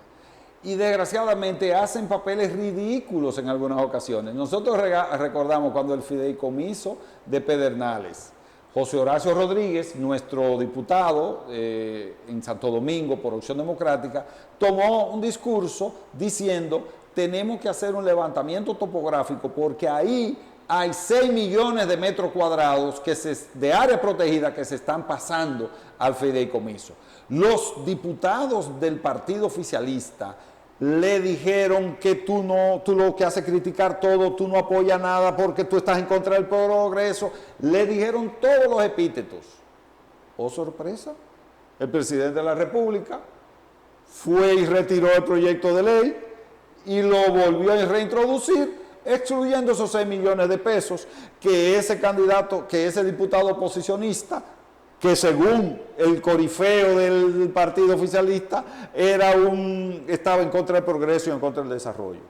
Y desgraciadamente hacen papeles ridículos en algunas ocasiones. Nosotros recordamos cuando el fideicomiso de Pedernales, José Horacio Rodríguez, nuestro diputado en Santo Domingo por Opción Democrática, tomó un discurso diciendo: tenemos que hacer un levantamiento topográfico porque ahí hay 6 millones de metros cuadrados de área protegida que se están pasando al fideicomiso. Los diputados del partido oficialista le dijeron que tú lo que haces es criticar todo, tú no apoyas nada porque tú estás en contra del progreso. Le dijeron todos los epítetos. Oh, sorpresa, el presidente de la República fue y retiró el proyecto de ley y lo volvió a reintroducir, excluyendo esos 6 millones de pesos que ese candidato, que ese diputado oposicionista, que según el corifeo del partido oficialista estaba en contra del progreso y en contra del desarrollo.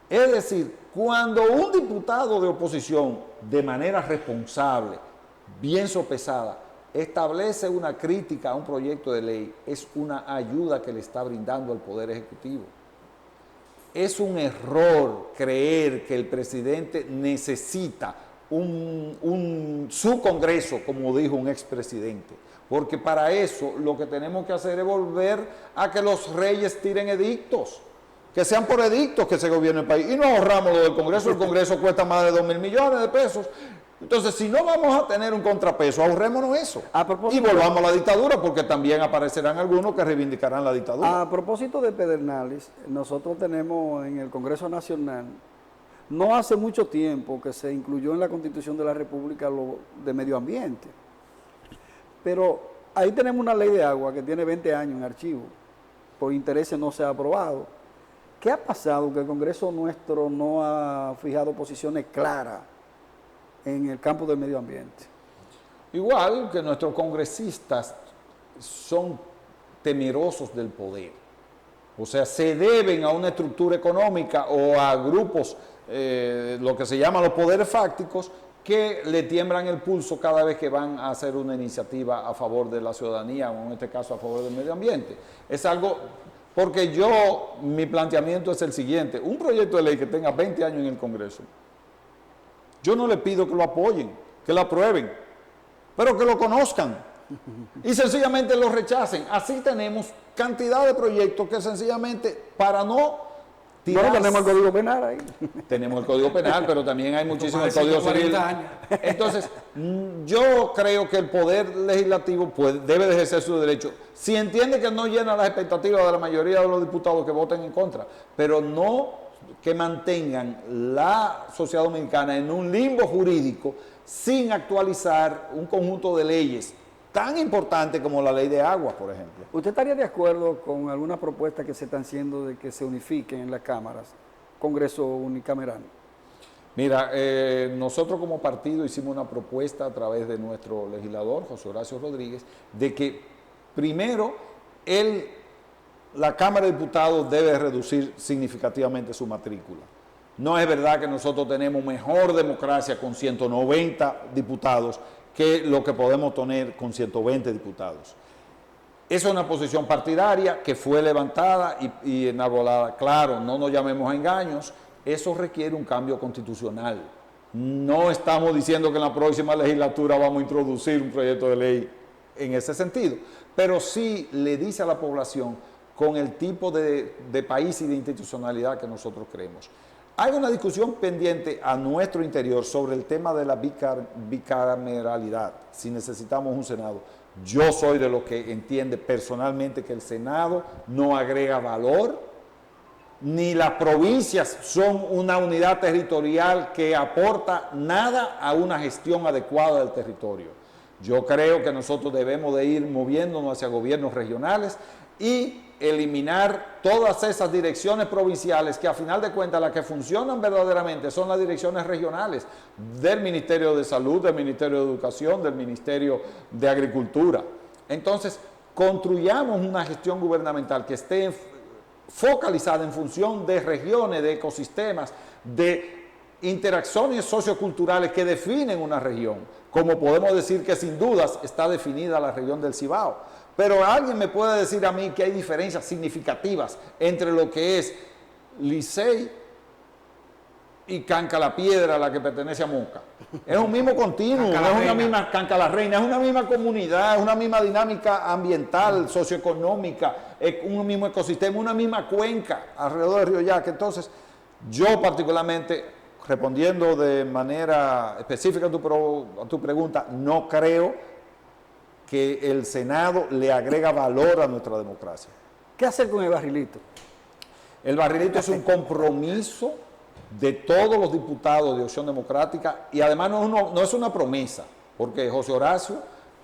Es decir, cuando un diputado de oposición, de manera responsable, bien sopesada, establece una crítica a un proyecto de ley, es una ayuda que le está brindando al Poder Ejecutivo. Es un error creer que el presidente necesita su Congreso, como dijo un expresidente, porque para eso lo que tenemos que hacer es volver a que los reyes tiren edictos, que sean por edictos que se gobierne el país, y no ahorramos lo del Congreso. El Congreso cuesta más de 2.000 millones de pesos. Entonces, si no vamos a tener un contrapeso, ahorrémonos eso y volvamos a la dictadura, porque también aparecerán algunos que reivindicarán la dictadura. A propósito de Pedernales, nosotros tenemos en el Congreso Nacional, no hace mucho tiempo que se incluyó en la Constitución de la República lo de medio ambiente, pero ahí tenemos una ley de agua que tiene 20 años en archivo, por intereses no se ha aprobado. ¿Qué ha pasado que el Congreso nuestro no ha fijado posiciones claras en el campo del medio ambiente? Igual que nuestros congresistas son temerosos del poder, o sea, se deben a una estructura económica o a grupos, lo que se llama los poderes fácticos, que le tiemblan el pulso cada vez que van a hacer una iniciativa a favor de la ciudadanía, o en este caso a favor del medio ambiente. Es algo, porque mi planteamiento es el siguiente: un proyecto de ley que tenga 20 años en el Congreso, yo no le pido que lo apoyen, que lo aprueben, pero que lo conozcan y sencillamente lo rechacen. Así tenemos cantidad de proyectos que sencillamente, para no tirar... Bueno, tenemos el Código Penal ahí. Tenemos el Código Penal, pero también hay muchísimos códigos civiles. Entonces, yo creo que el Poder Legislativo debe de ejercer su derecho. Si entiende que no llena las expectativas de la mayoría de los diputados que voten en contra, pero no que mantengan la sociedad dominicana en un limbo jurídico sin actualizar un conjunto de leyes tan importante como la ley de aguas, por ejemplo. ¿Usted estaría de acuerdo con algunas propuestas que se están haciendo de que se unifiquen en las cámaras, Congreso unicameral? Mira, nosotros como partido hicimos una propuesta a través de nuestro legislador, José Horacio Rodríguez, de que primero la Cámara de Diputados debe reducir significativamente su matrícula. No es verdad que nosotros tenemos mejor democracia con 190 diputados que lo que podemos tener con 120 diputados. Esa es una posición partidaria que fue levantada y enarbolada. Claro, no nos llamemos a engaños, eso requiere un cambio constitucional. No estamos diciendo que en la próxima legislatura vamos a introducir un proyecto de ley en ese sentido, pero sí le dice a la población con el tipo de país y de institucionalidad que nosotros creemos. Hay una discusión pendiente a nuestro interior sobre el tema de la bicameralidad, si necesitamos un Senado. Yo soy de los que entiende personalmente que el Senado no agrega valor, ni las provincias son una unidad territorial que aporta nada a una gestión adecuada del territorio. Yo creo que nosotros debemos de ir moviéndonos hacia gobiernos regionales y eliminar todas esas direcciones provinciales que a final de cuentas las que funcionan verdaderamente son las direcciones regionales del Ministerio de Salud, del Ministerio de Educación, del Ministerio de Agricultura. Entonces, construyamos una gestión gubernamental que esté focalizada en función de regiones, de ecosistemas, de interacciones socioculturales que definen una región, como podemos decir que sin dudas está definida la región del Cibao. Pero alguien me puede decir a mí que hay diferencias significativas entre lo que es Licey y Canca la Piedra, la que pertenece a Moca. Es un mismo continuo, es una misma Canca la Reina, es una misma comunidad, es una misma dinámica ambiental, socioeconómica, un mismo ecosistema, una misma cuenca alrededor del río Yaque. Entonces, yo particularmente, respondiendo de manera específica a tu pregunta, no creo que el Senado le agrega valor a nuestra democracia. ¿Qué hacer con el barrilito? El barrilito es un compromiso de todos los diputados de Opción Democrática y además no es una promesa, porque José Horacio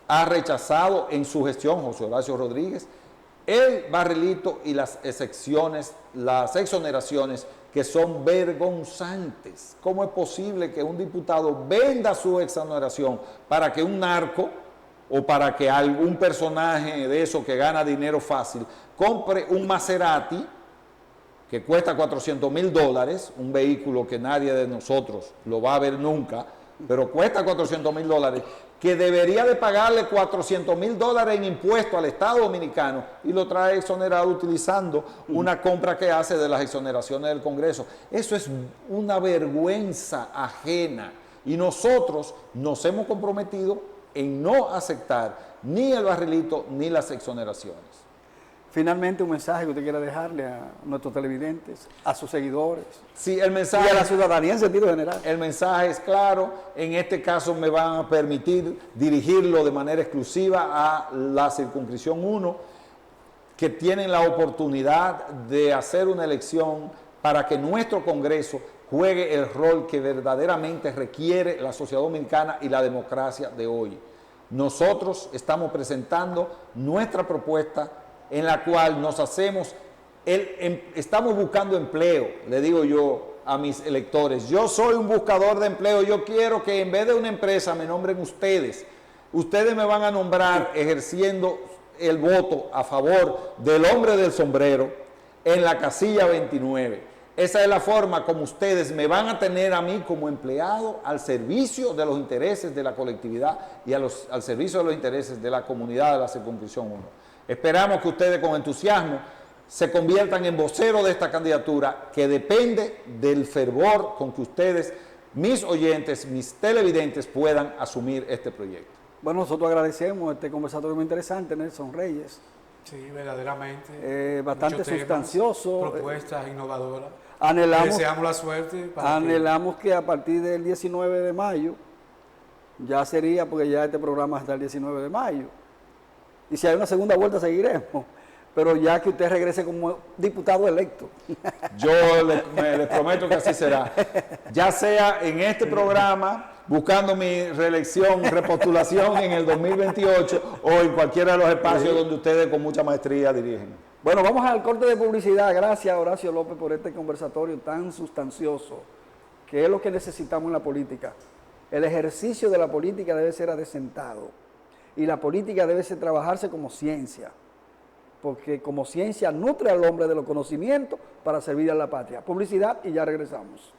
ha rechazado en su gestión, José Horacio Rodríguez, el barrilito y las excepciones, las exoneraciones que son vergonzantes. ¿Cómo es posible que un diputado venda su exoneración para que un narco o para que algún personaje de eso que gana dinero fácil compre un Maserati que cuesta $400,000, un vehículo que nadie de nosotros lo va a ver nunca, pero cuesta $400,000, que debería de pagarle $400,000 en impuestos al Estado Dominicano y lo trae exonerado utilizando una compra que hace de las exoneraciones del Congreso? Eso es una vergüenza ajena y nosotros nos hemos comprometido en no aceptar ni el barrilito ni las exoneraciones. Finalmente, un mensaje que usted quiera dejarle a nuestros televidentes, a sus seguidores. Sí, el mensaje, y a la ciudadanía en sentido general. El mensaje es claro. En este caso me van a permitir dirigirlo de manera exclusiva a la circunscripción 1, que tienen la oportunidad de hacer una elección para que nuestro Congreso juegue el rol que verdaderamente requiere la sociedad dominicana y la democracia de hoy. Nosotros estamos presentando nuestra propuesta en la cual nos hacemos, estamos buscando empleo, le digo yo a mis electores, yo soy un buscador de empleo, yo quiero que en vez de una empresa me nombren ustedes, ustedes me van a nombrar ejerciendo el voto a favor del hombre del sombrero en la casilla 29. Esa es la forma como ustedes me van a tener a mí como empleado al servicio de los intereses de la colectividad y al servicio de los intereses de la comunidad de la circunscripción 1. Esperamos que ustedes con entusiasmo se conviertan en voceros de esta candidatura que depende del fervor con que ustedes, mis oyentes, mis televidentes, puedan asumir este proyecto. Bueno, nosotros agradecemos este conversatorio muy interesante, Nelson Reyes. Sí, verdaderamente. Bastante sustancioso. Propuestas innovadoras. Deseamos la suerte. Anhelamos que a partir del 19 de mayo, ya sería, porque ya este programa hasta el 19 de mayo, y si hay una segunda vuelta seguiremos, pero ya que usted regrese como diputado electo. Yo les prometo que así será. Ya sea en este programa, buscando mi reelección, repostulación en el 2028 o en cualquiera de los espacios donde ustedes con mucha maestría dirigen. Bueno, vamos al corte de publicidad. Gracias, Horacio López, por este conversatorio tan sustancioso, que es lo que necesitamos en la política. El ejercicio de la política debe ser adecentado y la política debe ser trabajarse como ciencia, porque como ciencia nutre al hombre de los conocimientos para servir a la patria. Publicidad y ya regresamos.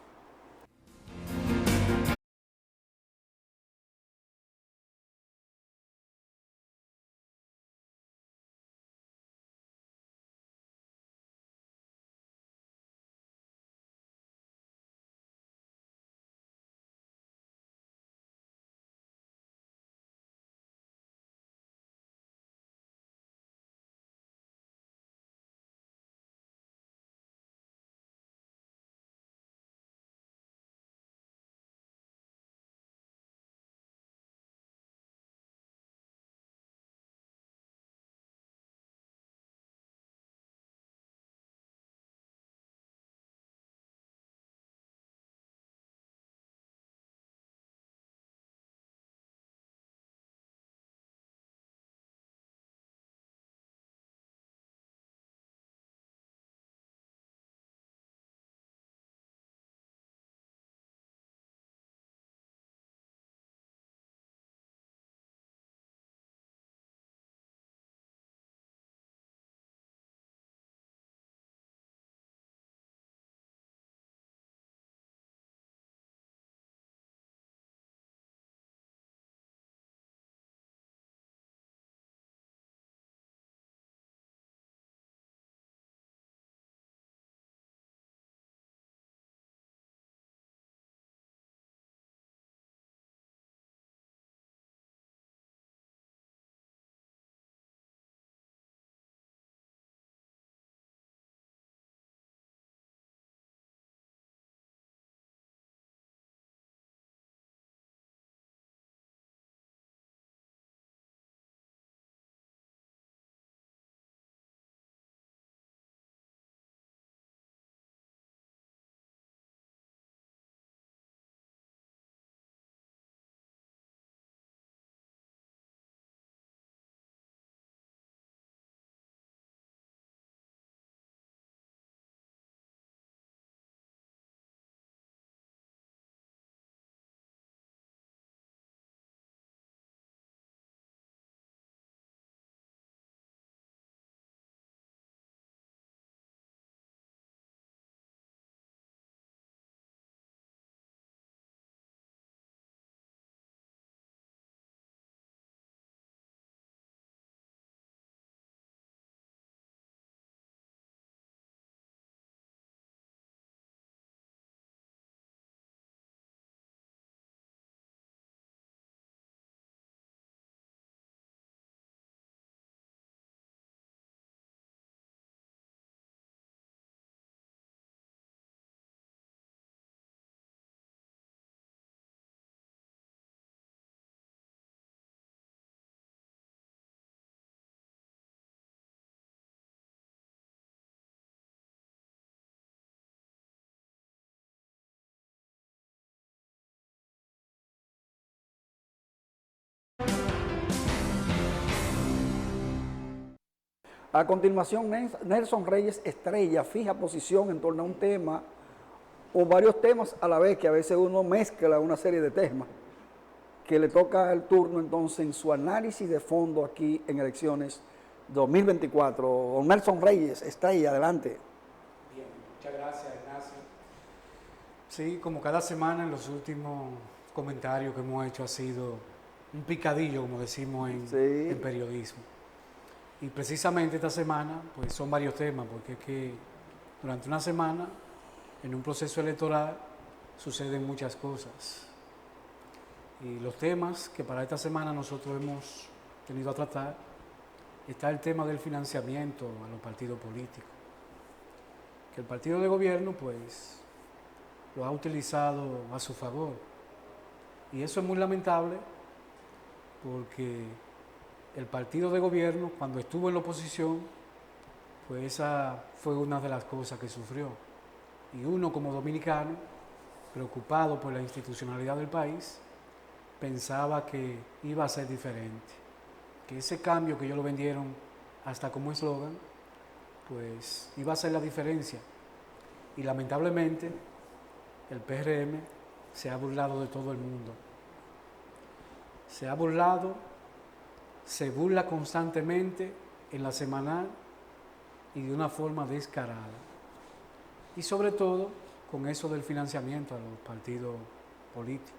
A continuación, Nelson Reyes Estrella fija posición en torno a un tema o varios temas a la vez, que a veces uno mezcla una serie de temas, que le toca el turno entonces en su análisis de fondo aquí en elecciones 2024. Don Nelson Reyes Estrella, adelante. Bien, muchas gracias, Ignacio. Sí, como cada semana en los últimos comentarios que hemos hecho ha sido un picadillo, como decimos en periodismo. Y precisamente esta semana, pues son varios temas, porque es que durante una semana, en un proceso electoral, suceden muchas cosas. Y los temas que para esta semana nosotros hemos tenido a tratar, está el tema del financiamiento a los partidos políticos. Que el partido de gobierno, pues, lo ha utilizado a su favor. Y eso es muy lamentable, porque el partido de gobierno, cuando estuvo en la oposición, pues esa fue una de las cosas que sufrió. Y uno como dominicano, preocupado por la institucionalidad del país, pensaba que iba a ser diferente, que ese cambio que ellos lo vendieron hasta como eslogan, pues iba a ser la diferencia. Y lamentablemente, el PRM se ha burlado de todo el mundo. Se ha burlado, se burla constantemente en la semanal y de una forma descarada. Y sobre todo con eso del financiamiento a los partidos políticos,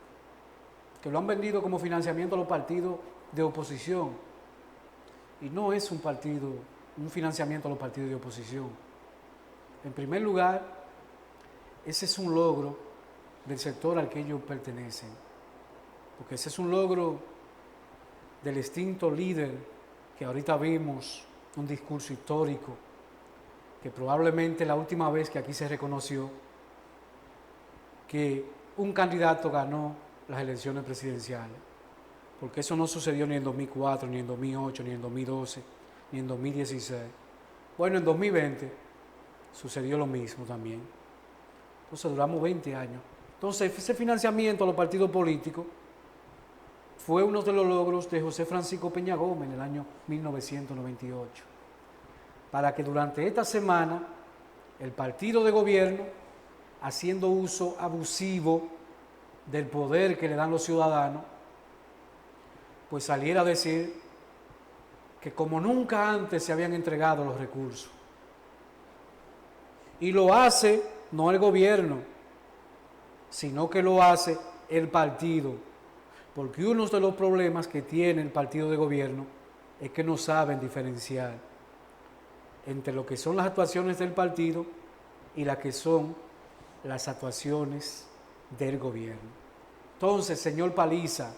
que lo han vendido como financiamiento a los partidos de oposición. Y no es un financiamiento a los partidos de oposición. En primer lugar, ese es un logro del sector al que ellos pertenecen, porque ese es un logro del extinto líder que ahorita vimos, un discurso histórico, que probablemente la última vez que aquí se reconoció que un candidato ganó las elecciones presidenciales, porque eso no sucedió ni en 2004, ni en 2008, ni en 2012, ni en 2016. Bueno, en 2020 sucedió lo mismo también. Entonces duramos 20 años. Entonces ese financiamiento a los partidos políticos fue uno de los logros de José Francisco Peña Gómez en el año 1998, para que durante esta semana el partido de gobierno, haciendo uso abusivo del poder que le dan los ciudadanos, pues saliera a decir que como nunca antes se habían entregado los recursos. Y lo hace no el gobierno, sino que lo hace el partido, porque uno de los problemas que tiene el partido de gobierno es que no saben diferenciar entre lo que son las actuaciones del partido y las que son las actuaciones del gobierno. Entonces, señor Paliza,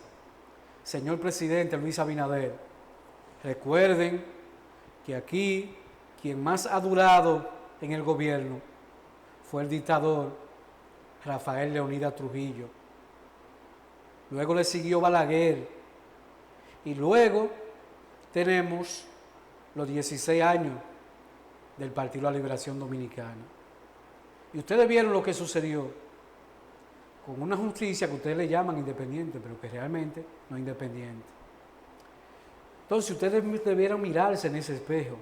señor presidente Luis Abinader, recuerden que aquí quien más ha durado en el gobierno fue el dictador Rafael Leónidas Trujillo. Luego le siguió Balaguer. Y luego tenemos los 16 años del Partido de la Liberación Dominicana. Y ustedes vieron lo que sucedió con una justicia que ustedes le llaman independiente, pero que realmente no es independiente. Entonces ustedes debieran mirarse en ese espejo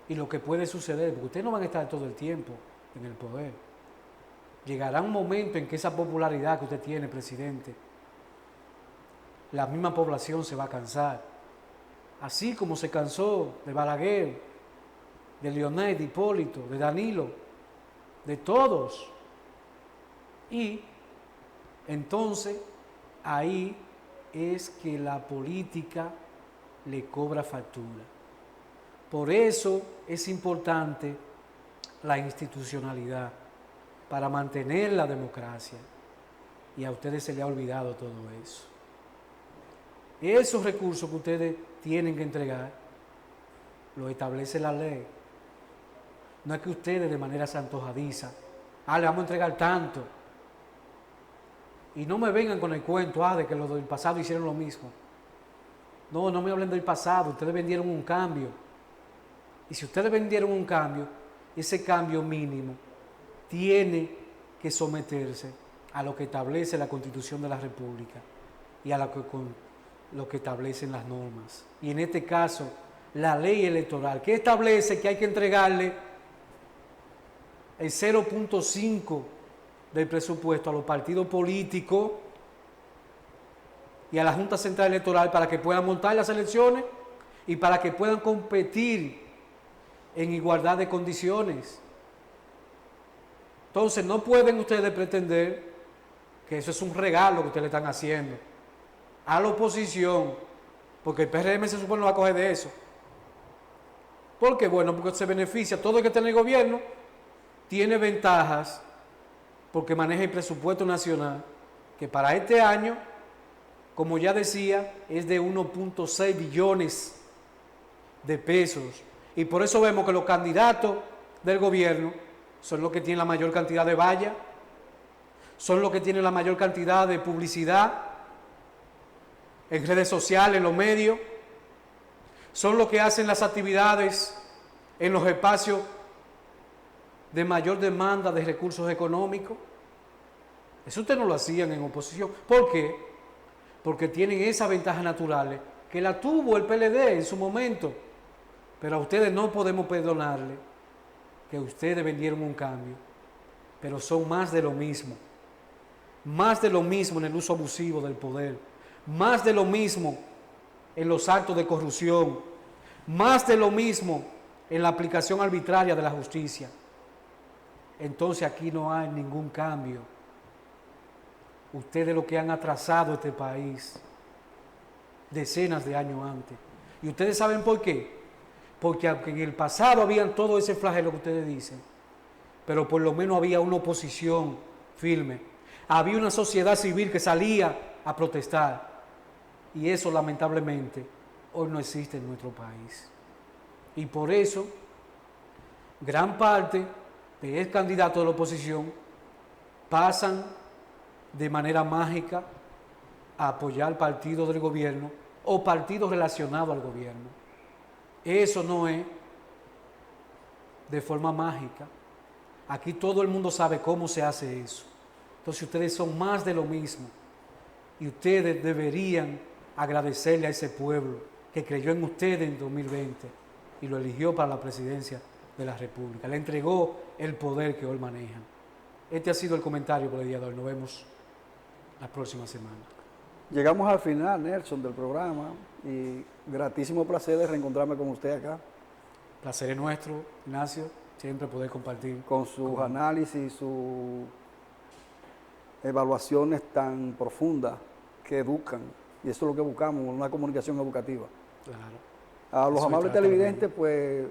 y lo que puede suceder, porque ustedes no van a estar todo el tiempo en el poder. Llegará un momento en que esa popularidad que usted tiene, presidente, la misma población se va a cansar. Así como se cansó de Balaguer, de Leonel, de Hipólito, de Danilo, de todos. Y entonces ahí es que la política le cobra factura. Por eso es importante la institucionalidad para mantener la democracia. Y a ustedes se les ha olvidado todo eso. Esos recursos que ustedes tienen que entregar, lo establece la ley. No es que ustedes de manera antojadiza, le vamos a entregar tanto. Y no me vengan con el cuento, de que los del pasado hicieron lo mismo. No, no me hablen del pasado, ustedes vendieron un cambio. Y si ustedes vendieron un cambio, ese cambio mínimo tiene que someterse a lo que establece la Constitución de la República y a lo que establecen las normas. Y en este caso, la ley electoral, que establece que hay que entregarle el 0.5 del presupuesto a los partidos políticos y a la Junta Central Electoral para que puedan montar las elecciones y para que puedan competir en igualdad de condiciones. Entonces no pueden ustedes pretender que eso es un regalo que ustedes le están haciendo a la oposición, porque el PRM se supone no va a coger de eso. ¿Por qué? Bueno, porque se beneficia, todo el que está en el gobierno tiene ventajas porque maneja el presupuesto nacional, que para este año, como ya decía, es de 1.6 billones de pesos. Y por eso vemos que los candidatos del gobierno son los que tienen la mayor cantidad de vallas, son los que tienen la mayor cantidad de publicidad en redes sociales, en los medios, son los que hacen las actividades en los espacios de mayor demanda de recursos económicos. Eso ustedes no lo hacían en oposición. ¿Por qué? Porque tienen esas ventajas naturales que la tuvo el PLD en su momento, pero a ustedes no podemos perdonarle que ustedes vendieron un cambio, pero son más de lo mismo en el uso abusivo del poder, más de lo mismo en los actos de corrupción, más de lo mismo en la aplicación arbitraria de la justicia. Entonces aquí no hay ningún cambio. Ustedes lo que han atrasado este país decenas de años antes. ¿Y ustedes saben por qué? Porque aunque en el pasado habían todo ese flagelo que ustedes dicen, pero por lo menos había una oposición firme, había una sociedad civil que salía a protestar, y eso lamentablemente hoy no existe en nuestro país. Y por eso gran parte de ex candidatos de la oposición pasan de manera mágica a apoyar partidos del gobierno o partidos relacionados al gobierno. Eso no es de forma mágica. Aquí todo el mundo sabe cómo se hace eso. Entonces ustedes son más de lo mismo y ustedes deberían agradecerle a ese pueblo que creyó en ustedes en 2020 y lo eligió para la presidencia de la República. Le entregó el poder que hoy manejan. Este ha sido el comentario por el día de hoy. Nos vemos la próxima semana. Llegamos al final, Nelson, del programa y gratísimo placer de reencontrarme con usted acá. Placer es nuestro, Ignacio, siempre poder compartir. Con sus análisis, sus evaluaciones tan profundas que educan. Y eso es lo que buscamos, una comunicación educativa. Claro. A los amables televidentes, pues,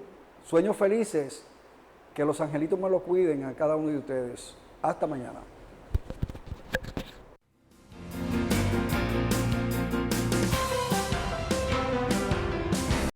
sueños felices, que los angelitos me lo cuiden a cada uno de ustedes. Hasta mañana.